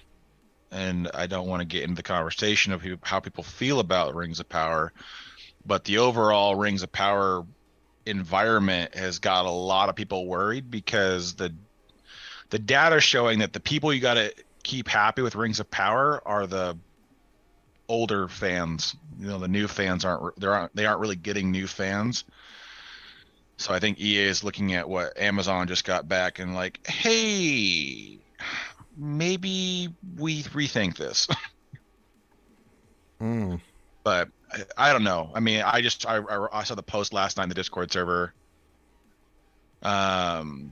and I don't want to get into the conversation of how people feel about Rings of Power, but the overall Rings of Power environment has got a lot of people worried because the data showing that the people you got to keep happy with Rings of Power are the older fans. You know, the new fans aren't really getting new fans. So I think EA is looking at what Amazon just got back and like, hey, maybe we rethink this. Mm. But I don't know. I mean, I saw the post last night in the Discord server. And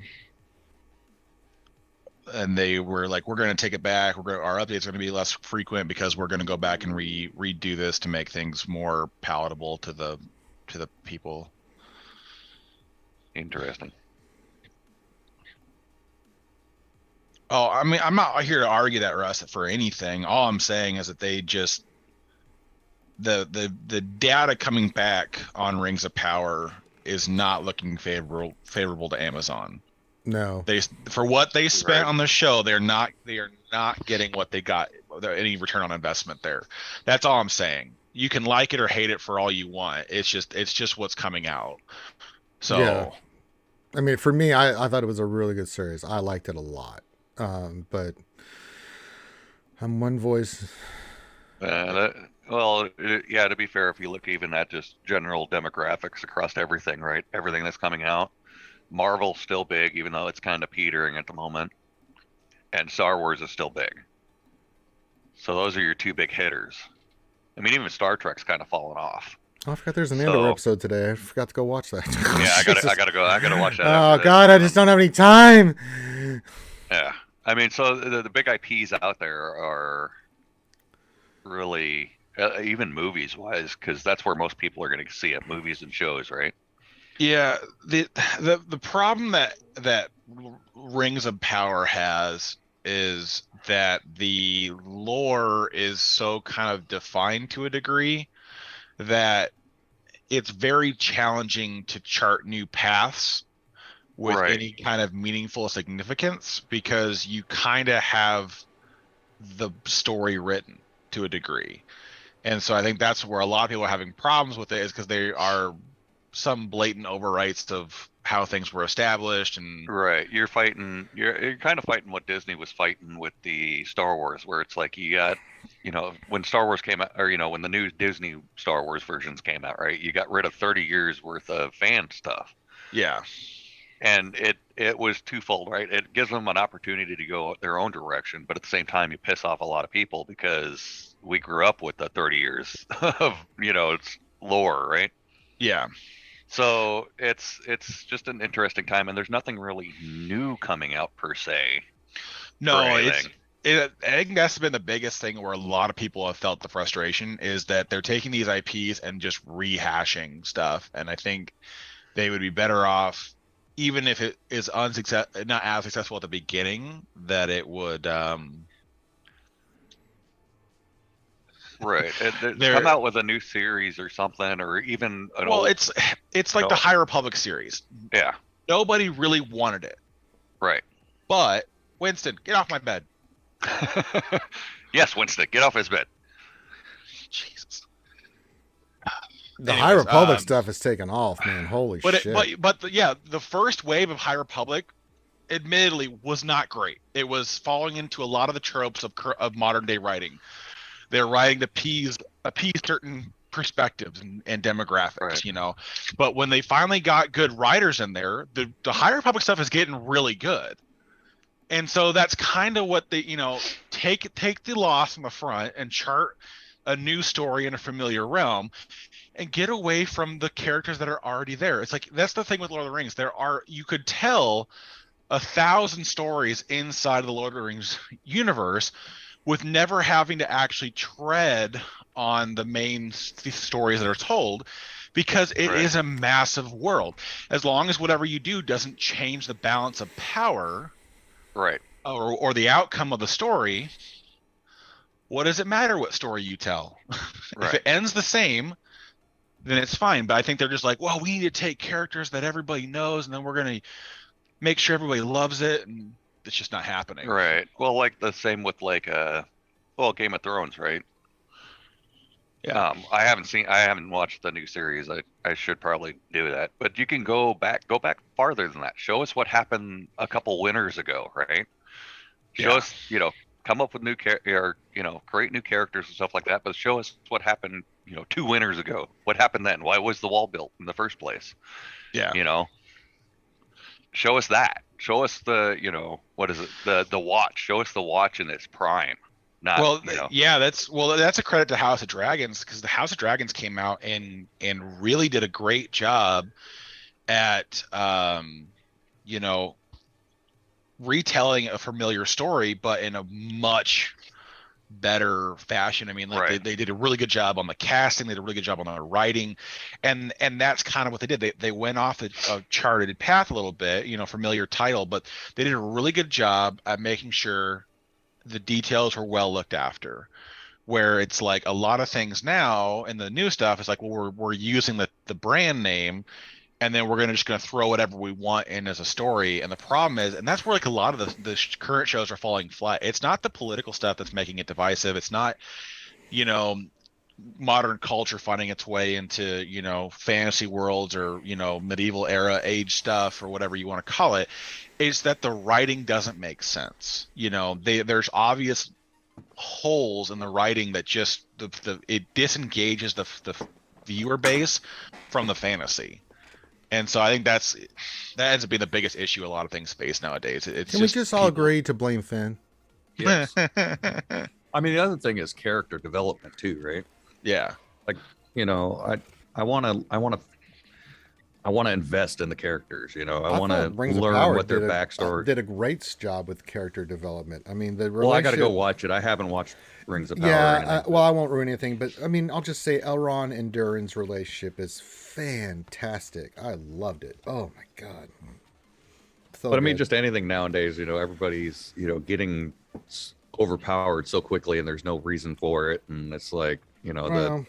they were like, we're going to take it back. Our updates are going to be less frequent because we're going to go back and redo this to make things more palatable to the people. Interesting. Oh, I mean, I'm not here to argue that, Russ, for anything. All I'm saying is that they just the data coming back on Rings of Power is not looking favorable to Amazon. No. They, for what they spent Right. on the show, they are not getting what they got, any return on investment there. That's all I'm saying. You can like it or hate it for all you want. It's just what's coming out. So Yeah. I mean, for me, I thought it was a really good series. I liked it a lot. But I'm one voice. Yeah, to be fair, if you look even at just general demographics across everything, right? Everything that's coming out, Marvel's still big, even though it's kind of petering at the moment, and Star Wars is still big. So those are your two big hitters. I mean, even Star Trek's kind of fallen off. Oh, I forgot there's an Andor So episode today. I forgot to go watch that. yeah, I Jesus. gotta go. I gotta watch that Oh after this. God, I just don't have any time. Yeah, I mean, so the big IPs out there are really even movies wise, because that's where most people are going to see it, movies and shows, right? yeah, the problem that Rings of Power has is that the lore is so kind of defined to a degree that it's very challenging to chart new paths with Right. any kind of meaningful significance because you kind of have the story written to a degree. And so I think that's where a lot of people are having problems with it, is because there are some blatant overwrites of how things were established. And Right. You're kind of fighting what Disney was fighting with the Star Wars, where it's like you got, when Star Wars came out, or when the new Disney Star Wars versions came out, right? You got rid of 30 years worth of fan stuff. yeah, And it was twofold, right? It gives them an opportunity to go their own direction, but at the same time you piss off a lot of people because we grew up with the 30 years of, it's lore, right? yeah. So it's just an interesting time, and there's nothing really new coming out per se for No, anything. I think that's been the biggest thing where a lot of people have felt the frustration, is that they're taking these IPs and just rehashing stuff. And I think they would be better off, even if it is not as successful at the beginning, that it would Right. there. Come out with a new series or something, or even an Well, old. it's like the High Republic series. Yeah. Nobody really wanted it, Right. but Winston, get off my bed. Yes, Winston, get off his bed. Jesus. The Anyways, High Republic stuff is taking off, man. Holy But shit. the first wave of High Republic, admittedly, was not great. It was falling into a lot of the tropes of modern day writing. They're writing to appease certain perspectives and demographics, Right. But when they finally got good writers in there, the High Republic stuff is getting really good. And so that's kind of what they, take the loss in the front and chart a new story in a familiar realm and get away from the characters that are already there. It's like, that's the thing with Lord of the Rings. You could tell 1,000 stories inside of the Lord of the Rings universe with never having to actually tread on the main stories that are told, because it is a massive world. As long as whatever you do doesn't change the balance of power, Right. or the outcome of the story, what does it matter what story you tell? If it ends the same, then it's fine. But I think they're just like, well, we need to take characters that everybody knows, and then we're going to make sure everybody loves it, and it's just not happening. Right. Well, like the same with like Game of Thrones, right? Yeah. I haven't watched the new series. I should probably do that. But you can go back farther than that. Show us what happened a couple winters ago, right? Show us, come up with new create new characters and stuff like that, but show us what happened, 2 winters ago. What happened then? Why was the wall built in the first place? Yeah. Show us that. Show us the, what is it? The watch. Show us the watch in its prime. Not, that's a credit to House of Dragons, because the House of Dragons came out and really did a great job at retelling a familiar story, but in a much better fashion. I mean, like they did a really good job on the casting, they did a really good job on the writing, and that's kind of what they did. They went off a charted path a little bit, familiar title, but they did a really good job at making sure the details were well looked after. Where it's like a lot of things now in the new stuff is like, well, we're using the brand name, and then we're just gonna throw whatever we want in as a story. And the problem is, and that's where like a lot of the current shows are falling flat. It's not the political stuff that's making it divisive. It's not, modern culture finding its way into, fantasy worlds or, medieval era age stuff or whatever you want to call it. Is that the writing doesn't make sense. There's obvious holes in the writing that just it disengages the viewer base from the fantasy. And so I think that ends up being the biggest issue a lot of things face nowadays. Can we just all agree to blame Finn? Yes. I mean, the other thing is character development too, right? Yeah. Like, I want to invest in the characters. I want to learn what their backstory. Did a great job with character development. I mean, I got to go watch it. I haven't watched Rings of Power. Yeah, I won't ruin anything, but I mean, I'll just say Elrond and Durin's relationship is fantastic. I loved it. Oh my god. So I mean, just anything nowadays, everybody's, getting overpowered so quickly, and there's no reason for it, and it's like, I've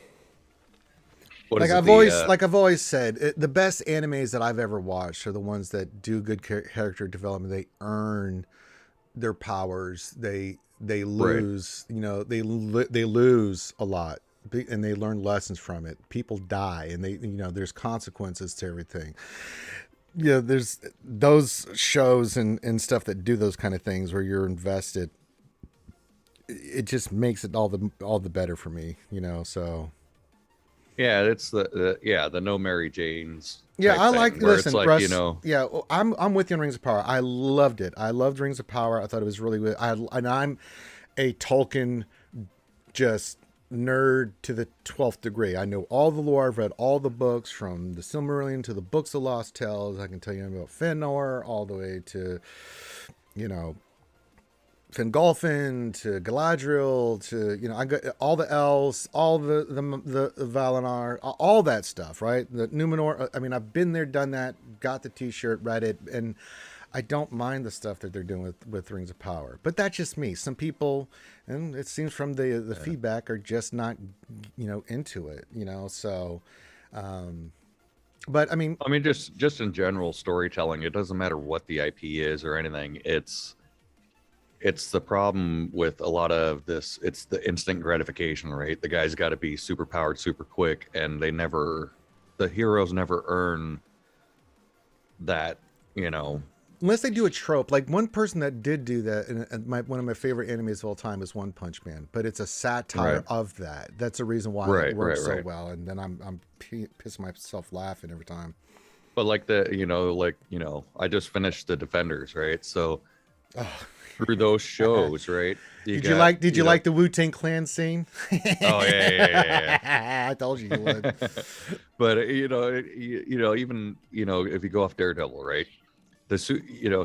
always said, the best animes that I've ever watched are the ones that do good character development. They earn their powers. They lose, they lose a lot, and they learn lessons from it. People die, and there's consequences to everything. There's those shows and stuff that do those kind of things where you're invested. It just makes it all the better for me, so. Yeah, it's the no Mary Janes. Yeah, I like. Listen, like, Russ, yeah, I'm with you on Rings of Power. I loved it. I loved Rings of Power. I thought it was really good. And I'm a Tolkien just nerd to the 12th degree. I know all the lore. I've read all the books from the Silmarillion to the Books of Lost Tales. I can tell you about Fëanor all the way to, Fingolfin to Galadriel to I got all the elves, all the Valinor, all that stuff, right? The Numenor. I mean, I've been there, done that, got the T-shirt, read it, and I don't mind the stuff that they're doing with Rings of Power. But that's just me. Some people, and it seems from the feedback, are just not into it. So. But I mean, just in general storytelling, it doesn't matter what the IP is or anything. It's the problem with a lot of this. It's the instant gratification, right? The guy's got to be super powered, super quick, and the heroes never earn that, Unless they do a trope. Like one person that did do that, and one of my favorite animes of all time is One Punch Man, but it's a satire of that. That's the reason why it works so well. And then I'm pissing myself laughing every time. But I just finished The Defenders, right? So. Through those shows, right? Did you like the Wu-Tang Clan scene? Oh yeah. I told you would. But even if you go off Daredevil, right?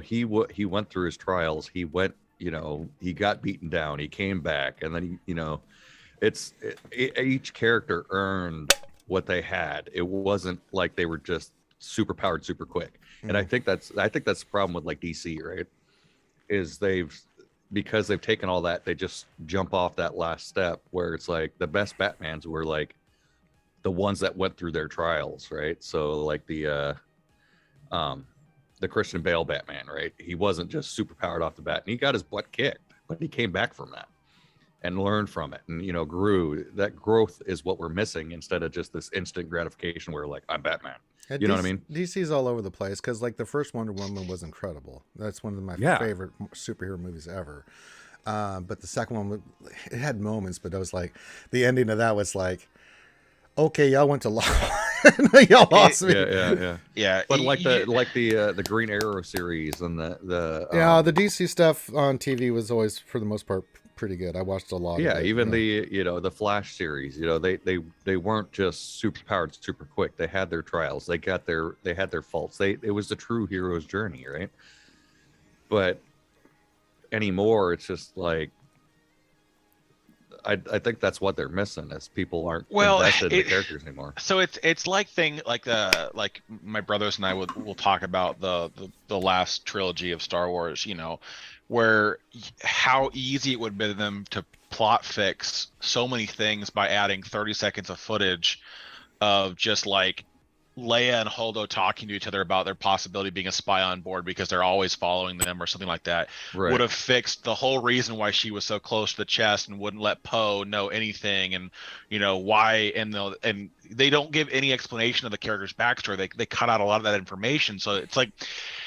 He went through his trials. He went you know, he got beaten down, he came back, and then he, you know, each character earned what they had. It wasn't like they were just super powered super quick. And I think that's the problem with like DC, right? Is because they've taken all that, they just jump off that last step where it's like the best Batmans were like the ones that went through their trials, right? So like the Christian Bale Batman, right? He wasn't just super powered off the bat, and he got his butt kicked, but he came back from that and learned from it, and, you know, grew. That growth is what we're missing, instead of just this instant gratification where like, I'm Batman. And you know what I mean? DC's all over the place, because like the first Wonder Woman was incredible. That's one of my favorite superhero movies ever. But the second one, it had moments, but it was like, the ending of that was like, okay, y'all went to law. Y'all lost me. Yeah. But the Green Arrow series and the DC stuff on TV was always, for the most part, pretty good. I watched a lot. Yeah, of it, even the Flash series. You know, they weren't just super powered, super quick. They had their trials. They had their faults. It was the true hero's journey, right? But anymore, it's just like, I think that's what they're missing, is people aren't invested in the characters anymore. So it's like like my brothers and I will talk about the last trilogy of Star Wars, you know, where how easy it would have been them to plot fix so many things by adding 30 seconds of footage of just like Leia and Holdo talking to each other about their possibility of being a spy on board because they're always following them or something like that. Right. Would have fixed the whole reason why she was so close to the chest and wouldn't let Poe know anything, and you know why. And they don't give any explanation of the character's backstory. They cut out a lot of that information, so it's like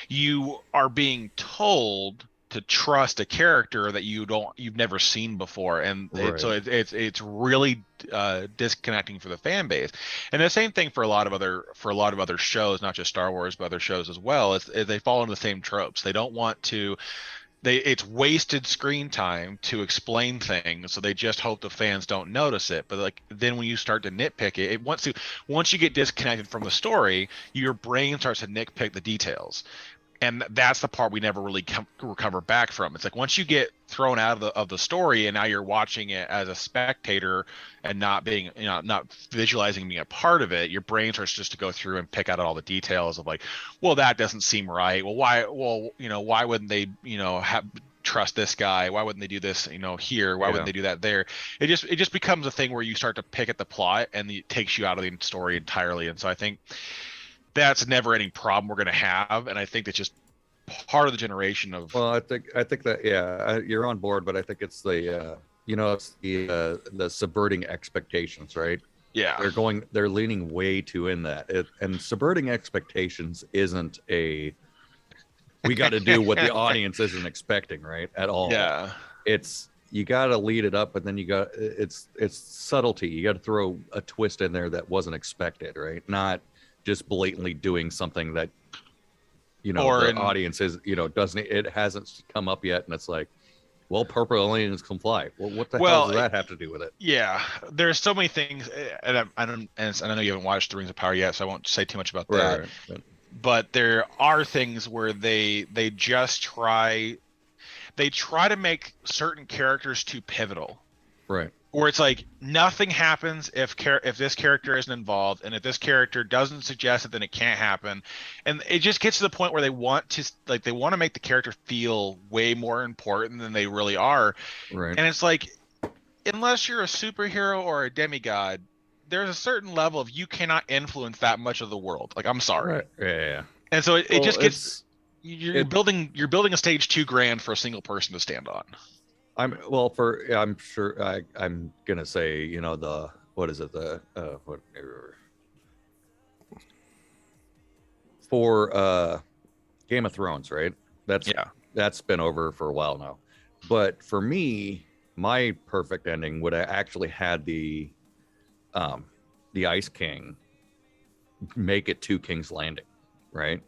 you are being told to trust a character that you've never seen before, and it's really disconnecting for the fan base. And the same thing for a lot of other shows, not just Star Wars but other shows as well, is they fall into the same tropes. They don't want to it's wasted screen time to explain things, so they just hope the fans don't notice it. But like then when you start to nitpick it, once you get disconnected from the story, your brain starts to nitpick the details. And that's the part we never really recover back from. It's like once you get thrown out of the story, and now you're watching it as a spectator and not being, you know, not visualizing being a part of it, your brain starts just to go through and pick out all the details of like, well, that doesn't seem right. Well, why? Well, you know, why wouldn't they, you know, trust this guy? Why wouldn't they do this, you know, here? Why wouldn't they do that there? It just becomes a thing where you start to pick at the plot, and it takes you out of the story entirely. And so I think that's a never-ending problem we're going to have, and I think that's just part of the generation of. Well, I think that you're on board, but I think it's the it's the subverting expectations, right? Yeah, they're leaning way too in that, and subverting expectations isn't we got to do what the audience isn't expecting, right? At all. Yeah, it's you got to lead it up, but then it's subtlety. You got to throw a twist in there that wasn't expected, right? Not just blatantly doing something that, you know, audience is, you know, it hasn't come up yet, and it's like, well, purple aliens can fly. Well, what the hell does that have to do with it? Yeah, there's so many things, and I know you haven't watched The Rings of Power yet, so I won't say too much about that. Right. But there are things where they just try to make certain characters too pivotal. Right. Where it's like nothing happens if this character isn't involved, and if this character doesn't suggest it, then it can't happen. And it just gets to the point where they want to make the character feel way more important than they really are. Right. And it's like, unless you're a superhero or a demigod, there's a certain level of you cannot influence that much of the world. Like, I'm sorry. Right. Yeah. And so it just gets you're building a stage too grand for a single person to stand on. I'm sure I'm gonna say, you know, for Game of Thrones, right? That's been over for a while now. But for me, my perfect ending would have actually had the Ice King make it to King's Landing, right?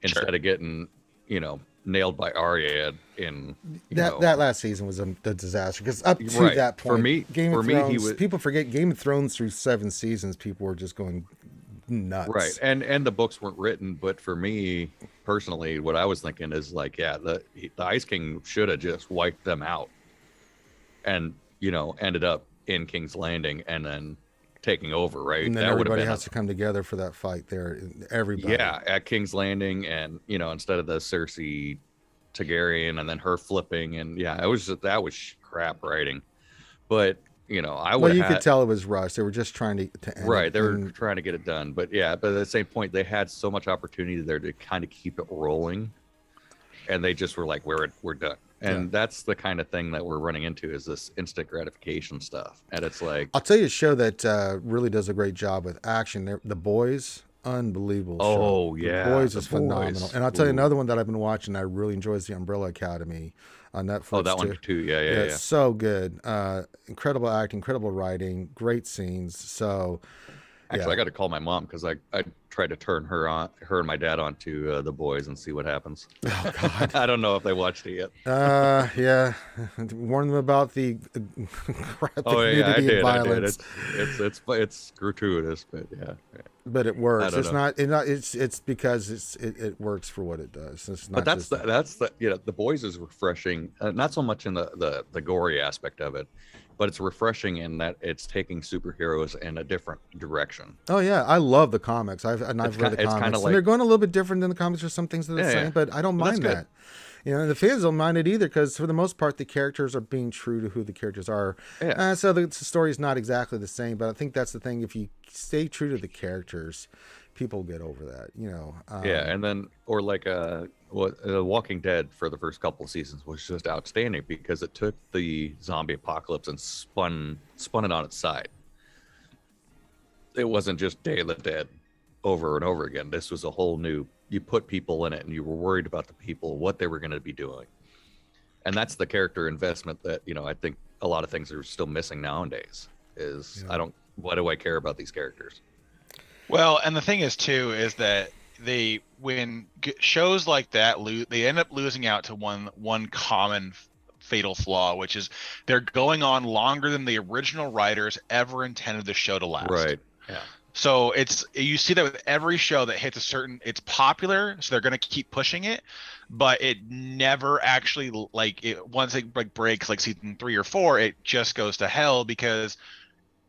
Instead of getting, you know, nailed by Arya in that last season was a disaster, because up to that point, Game of Thrones, people forget Game of Thrones through 7 seasons, people were just going nuts. Right. And the books weren't written, but for me personally, what I was thinking is like, yeah, the Ice King should have just wiped them out and, ended up in King's Landing and then taking over, right? And then that everybody has to come together for that fight there. Everybody. Yeah, at King's Landing, and instead of the Cersei Targaryen and then her flipping, and yeah, that was crap writing. But I would. Well, you could tell it was rushed. They were just trying to end right. it. They were trying to get it done, but at the same point, they had so much opportunity there to kind of keep it rolling, and they just were like, "We're done." And that's the kind of thing that we're running into is this instant gratification stuff. And it's like, I'll tell you a show that really does a great job with action. The Boys, unbelievable show. Oh, yeah. The Boys is The Boys. phenomenal. And I'll tell you another one that I've been watching I really enjoy is The Umbrella Academy on Netflix. Oh, that one too. Yeah. It's so good. Incredible acting, incredible writing, great scenes. So, actually, I got to call my mom because I tried to turn her and my dad onto The Boys and see what happens. Oh God. I don't know if they watched it yet. Yeah. Warn them about the nudity and violence. It's gratuitous, but yeah. But it works. It's not. It's because it works for what it does. It's not. But that's The Boys is refreshing. Not so much in the gory aspect of it, but it's refreshing in that it's taking superheroes in a different direction. Oh yeah, I love the comics. I've read the comics, and they're going a little bit different than the comics. There's some things that are the same, but I don't mind that. The fans don't mind it either because for the most part, the characters are being true to who the characters are. Yeah. So the story is not exactly the same, but I think that's the thing. If you stay true to the characters, people get over that. And then Walking Dead for the first couple of seasons was just outstanding because it took the zombie apocalypse and spun it on its side. It wasn't just Day of the Dead over and over again. This was a whole new. You put people in it, and you were worried about the people, what they were going to be doing, and that's the character investment that I think a lot of things are still missing nowadays. Why do I care about these characters? Well, and the thing is too is that when shows like that they end up losing out to one common fatal flaw, which is they're going on longer than the original writers ever intended the show to last. Right. Yeah. So you see that with every show that hits it's popular, so they're going to keep pushing it, but it never actually once it breaks like season 3 or 4, it just goes to hell because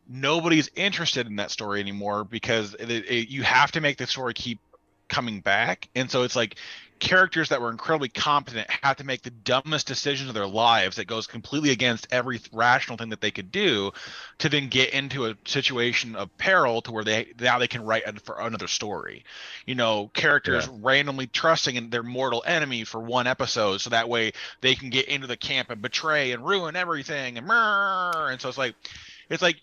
nobody's interested in that story anymore because you have to make the story keep coming back. And so it's like characters that were incredibly competent have to make the dumbest decisions of their lives that goes completely against every rational thing that they could do to then get into a situation of peril to where they can write for another story. Characters randomly trusting in their mortal enemy for one episode so that way they can get into the camp and betray and ruin everything and so it's like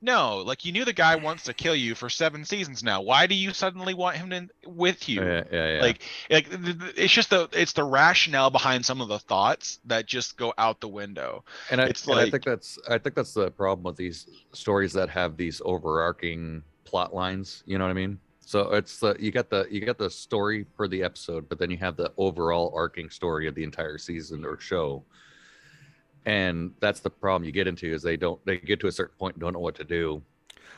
no, you knew the guy wants to kill you for 7 seasons now. Why do you suddenly want him with you? Yeah. It's just the rationale behind some of the thoughts that just go out the window. And I think that's the problem with these stories that have these overarching plot lines. You know what I mean? So it's you got the story per the episode, but then you have the overall arcing story of the entire season or show. And that's the problem you get into is they get to a certain point and don't know what to do.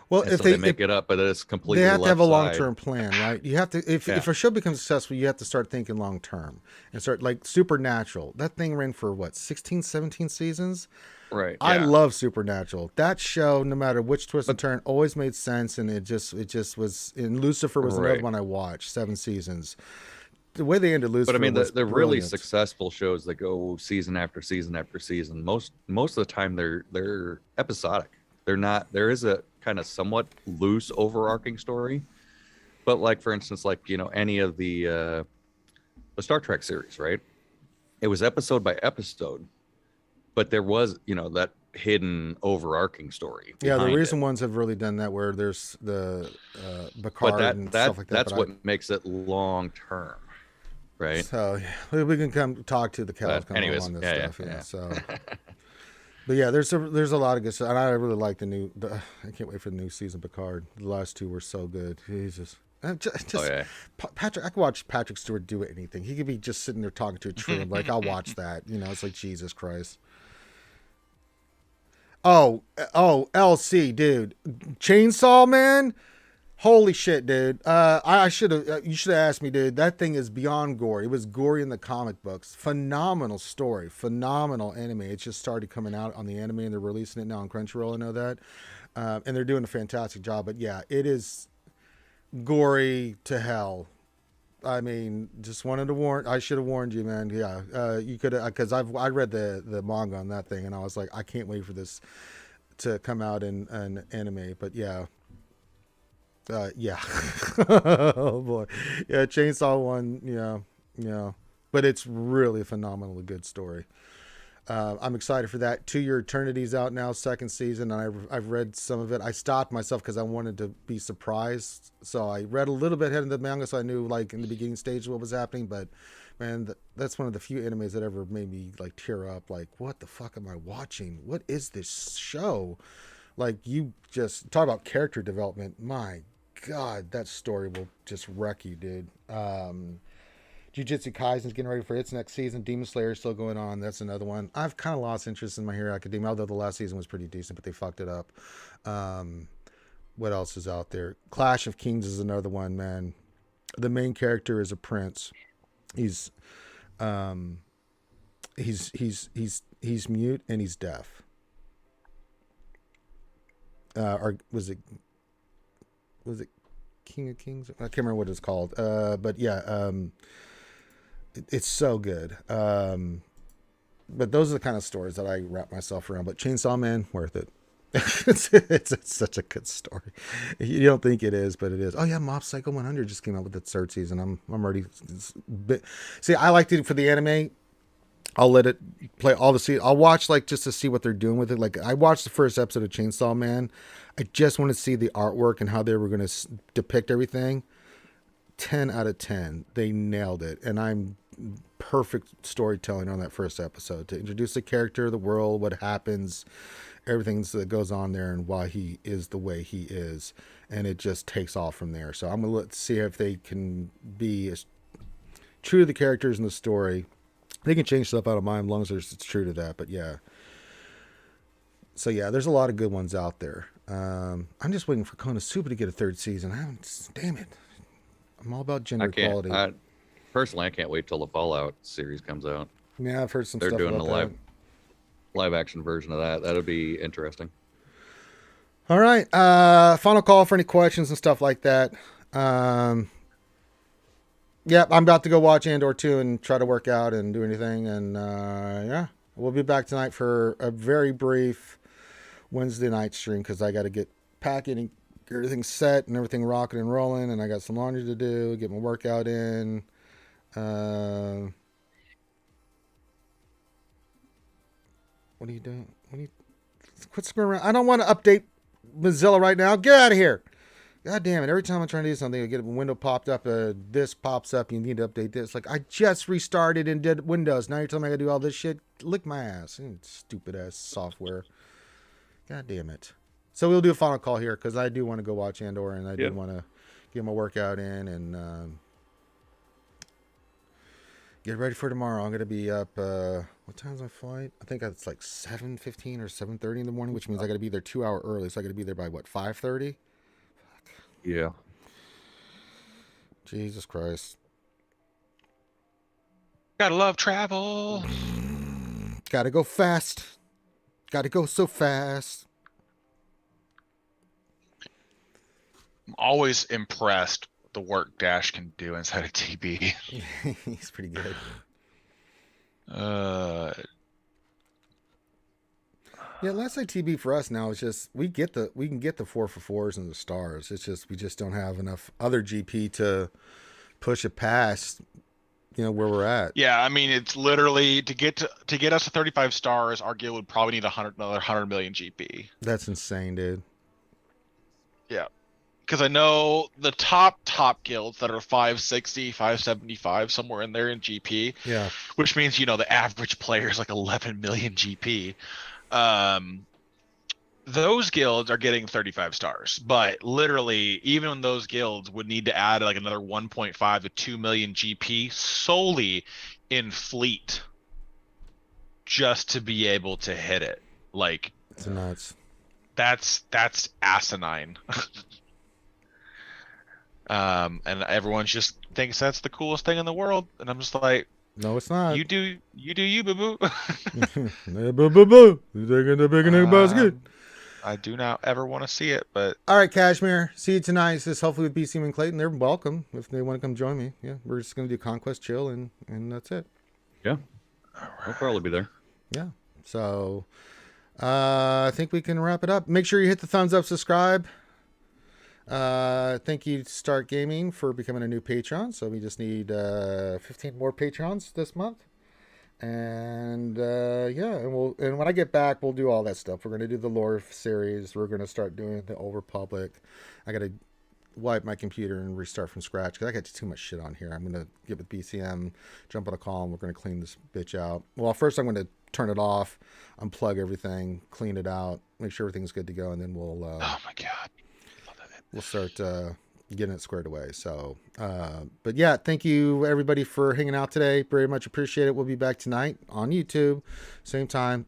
Well, if they make it up, but it's completely. They have to have a long-term plan, right? You have to. If a show becomes successful, you have to start thinking long-term and start like Supernatural. That thing ran for 16, 17 seasons. Right. I love Supernatural. That show, no matter which twist and turn, always made sense, and it just was. And Lucifer was another one I watched, 7 seasons. The way they ended Lucifer, but I mean, the really brilliant. Successful shows that go season after season after season, most of the time they're episodic. They're not. There is a kind of somewhat loose overarching story, but like for instance, any of the Star Trek series, right? It was episode by episode, but there was that hidden overarching story. Yeah, the recent ones have really done that, where there's the Picard and stuff like that. That's what makes it long term. Right. So we can come talk to the cows on this stuff. Yeah. So, but yeah, there's a lot of good stuff, and I really like I can't wait for the new season of Picard. The last 2 were so good. Jesus. Patrick, I could watch Patrick Stewart do anything. He could be just sitting there talking to a tree. I'm like, I'll watch that. It's like Jesus Christ. Oh, LC, dude, Chainsaw Man. Holy shit, dude. I should have. You should have asked me, dude. That thing is beyond gory. It was gory in the comic books. Phenomenal story. Phenomenal anime. It just started coming out on the anime, and they're releasing it now on Crunchyroll. I know that, and they're doing a fantastic job. But yeah, it is gory to hell. I mean, just wanted to warn. I should have warned you, man. Yeah, you could have, because I read the manga on that thing, and I was like, I can't wait for this to come out in an anime. But yeah. Yeah. Oh boy. Yeah, Chainsaw One. Yeah. But it's really a phenomenally good story. I'm excited for that. To Your Eternity's out now, second season. And I've read some of it. I stopped myself because I wanted to be surprised. So I read a little bit ahead of the manga, so I knew like in the beginning stage what was happening. But man, that's one of the few animes that ever made me like tear up. Like, what the fuck am I watching? What is this show? Like, you just talk about character development. My God, that story will just wreck you, dude. Jujutsu Kaisen's getting ready for its next season. Demon Slayer is still going on. That's another one. I've kind of lost interest in My Hero Academia, although the last season was pretty decent, but they fucked it up. What else is out there? Clash of Kings is another one, man. The main character is a prince. He's mute and he's deaf. Or was it King of Kings? I can't remember what it's called. But yeah, it's so good. But those are the kind of stories that I wrap myself around. But Chainsaw Man, worth it. It's such a good story. You don't think it is, but it is. Oh yeah, Mob Psycho 100 just came out with its third season. I'm already. See, I liked it for the anime. I'll let it play all the seasons. I'll watch like just to see what they're doing with it. Like I watched the first episode of Chainsaw Man. I just want to see the artwork and how they were going to depict everything. 10 out of 10. They nailed it. And I'm perfect storytelling on that first episode to introduce the character, the world, what happens, everything that goes on there and why he is the way he is. And it just takes off from there. So I'm going to see if they can be as true to the characters in the story. They can change stuff out of mind as long as it's true to that. But yeah. So yeah, there's a lot of good ones out there. I'm just waiting for Konosuba to get a third season. Damn it. I'm all about gender equality. Personally, I can't wait till the Fallout series comes out. Yeah, I've heard some They're stuff doing about a live action version of that. That'll be interesting. All right. Final call for any questions and stuff like that. Yeah, I'm about to go watch Andor 2 and try to work out and do anything. And yeah, we'll be back tonight for a very brief Wednesday night stream because I got to get packing and get everything set and everything rocking and rolling. And I got some laundry to do, get my workout in. What are you doing? Quit screwing around. I don't want to update Mozilla right now. Get out of here. God damn it. Every time I'm trying to do something, I get a window popped up. This pops up. You need to update this. Like, I just restarted and did Windows. Now you're telling me I got to do all this shit? Lick my ass. Stupid ass software. God damn it. So we'll do a final call here because I do want to go watch Andor and I do want to get my workout in and get ready for tomorrow. I'm going to be up. What time's my flight? I think it's like 7:15 or 7:30 in the morning, which means I got to be there 2 hours early. So I got to be there by what, 5:30? Yeah. Jesus Christ. Gotta love travel. Gotta go fast. Gotta go so fast. I'm always impressed with the work Dash can do inside of TB. He's pretty good. Yeah, last night TB for us now is just we can get the 4-for-4s and the stars. It's just we just don't have enough other GP to push it past, where we're at. Yeah, I mean it's literally to get us to 35 stars, our guild would probably need another 100 million GP. That's insane, dude. Yeah. Because I know the top guilds that are 560, 575, somewhere in there in GP. Yeah. Which means, the average player is like 11 million GP. Those guilds are getting 35 stars, but literally even those guilds would need to add like another 1.5 to 2 million GP solely in fleet just to be able to hit it. Like, it's nuts. That's asinine. And everyone just thinks that's the coolest thing in the world, and I'm just like, No, it's not. you do you, boo boo. Hey, boo, boo, boo. You taking the big and basket? I do not ever want to see it, but All right, Cashmere. See you tonight. This is hopefully with BC and Clayton. They're welcome if they want to come join me. Yeah, we're just gonna do Conquest Chill and that's it. Yeah, I'll probably be there. Yeah. So I think we can wrap it up. Make sure you hit the thumbs up, subscribe. Thank you, Start Gaming, for becoming a new patron. So we just need 15 more patrons this month. And yeah, and when I get back, we'll do all that stuff. We're gonna do the lore series. We're gonna start doing the Old Republic. I gotta wipe my computer and restart from scratch because I got too much shit on here. I'm gonna get with BCM, jump on a call, and we're gonna clean this bitch out. Well, first I'm gonna turn it off, unplug everything, clean it out, make sure everything's good to go, and then we'll oh my god, love that. We'll start getting it squared away. So, but yeah, thank you everybody for hanging out today. Very much appreciate it. We'll be back tonight on YouTube, same time.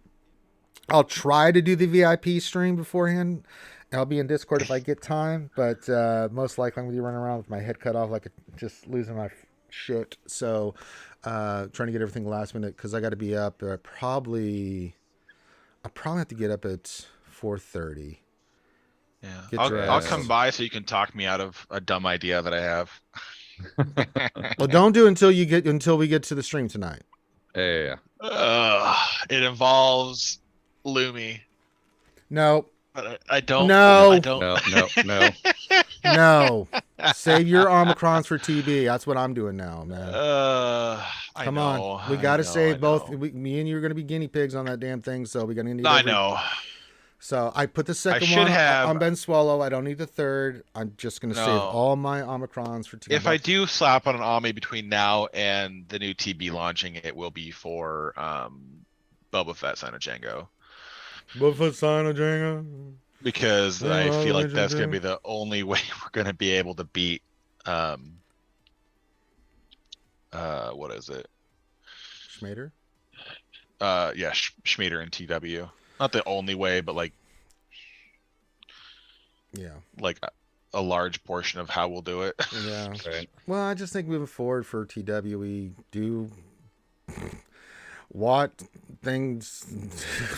I'll try to do the VIP stream beforehand. I'll be in Discord if I get time, but most likely I'm going to be running around with my head cut off, like just losing my shit. So, trying to get everything last minute because I got to be up. I'll probably have to get up at 4:30. Yeah, I'll come by so you can talk me out of a dumb idea that I have. Well, don't do it until we get to the stream tonight. Yeah. It involves Lumi. No. But I don't. No. I don't. No. No. Save your Omicrons for TB. That's what I'm doing now, man. Come on. We got to save both. Me and you are going to be guinea pigs on that damn thing, so we're going to need I know. So I put the second one on Ben Swallow. I don't need the third. I'm just going to save all my Omicrons for TB. If I do slap on an Omni between now and the new TB launching, it will be for Boba Fett Sign of Django. Boba Fett Sign of Django. Because I feel like that's going to be the only way we're going to be able to beat what is it? Schmader? Yeah, Schmader and TW. Not the only way, but like a large portion of how we'll do it. Yeah. Right. Well, I just think moving forward for TW, we do what things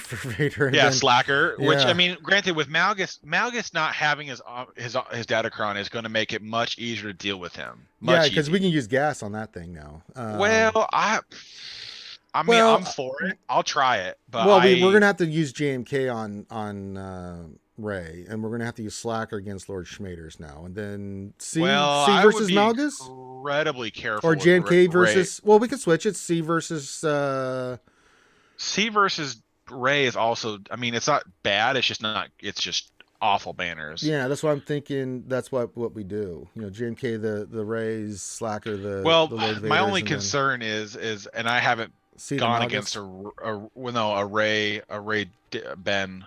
for Vader. Yeah, Slacker. Yeah. Which I mean, granted, with Malgus not having his Datacron is going to make it much easier to deal with him. Yeah, because we can use gas on that thing now. I mean, I'm for it. I'll try it. But we're gonna have to use JMK on Ray, and we're gonna have to use Slacker against Lord Schmaders now, and then C versus Malgus. Incredibly careful. Or JMK versus. Ray. Well, we could switch it. C versus. C versus Ray is also. I mean, it's not bad. It's just not. It's just awful banners. Yeah, that's what I'm thinking. That's what we do. You know, JMK the Rays, Slacker the. Well, the Lord my only concern is, and I haven't gone against a Ray Ben.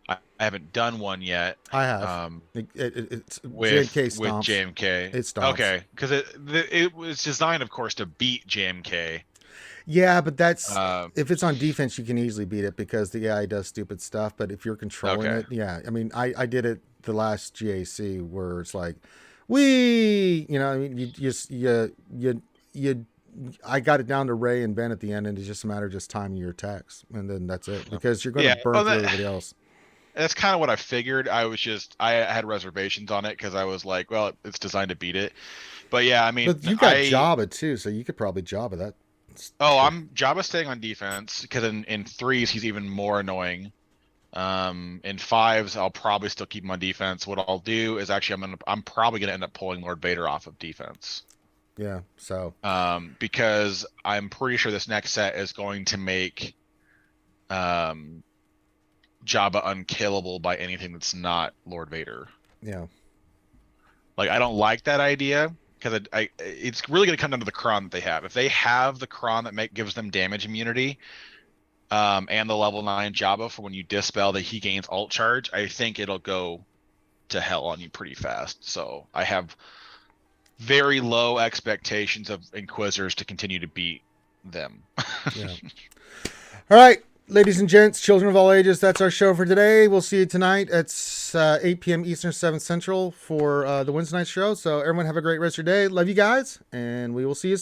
I haven't done one yet. I have. It's with JMK with JMK. It stomps. Okay, because it was designed, of course, to beat JMK. Yeah, but that's if it's on defense, you can easily beat it because the AI does stupid stuff. But if you're controlling it, yeah. I mean, I did it the last GAC where it's like, I mean, you I got it down to Ray and Ben at the end, and it's just a matter of just timing your attacks, and then that's it because you're going to burn through everybody else. That's kind of what I figured. I had reservations on it because I was like, well, it's designed to beat it. But yeah, I mean, but you got Jabba too, so you could probably Jabba that. Oh, I'm Jabba staying on defense because in threes he's even more annoying. In fives I'll probably still keep him on defense. What I'll do is actually I'm probably gonna end up pulling Lord Vader off of defense. Yeah. So. Because I'm pretty sure this next set is going to make Jabba unkillable by anything that's not Lord Vader. Yeah. Like I don't like that idea. Because it's really going to come down to the Kron that they have. If they have the Kron that gives them damage immunity, and the level 9 Jabba for when you dispel that he gains ult charge, I think it'll go to hell on you pretty fast. So I have very low expectations of Inquisitors to continue to beat them. Yeah. All right. Ladies and gents, children of all ages, that's our show for today. We'll see you tonight at 8 p.m. Eastern, 7 Central for the Wednesday night show. So everyone have a great rest of your day. Love you guys, and we will see you soon.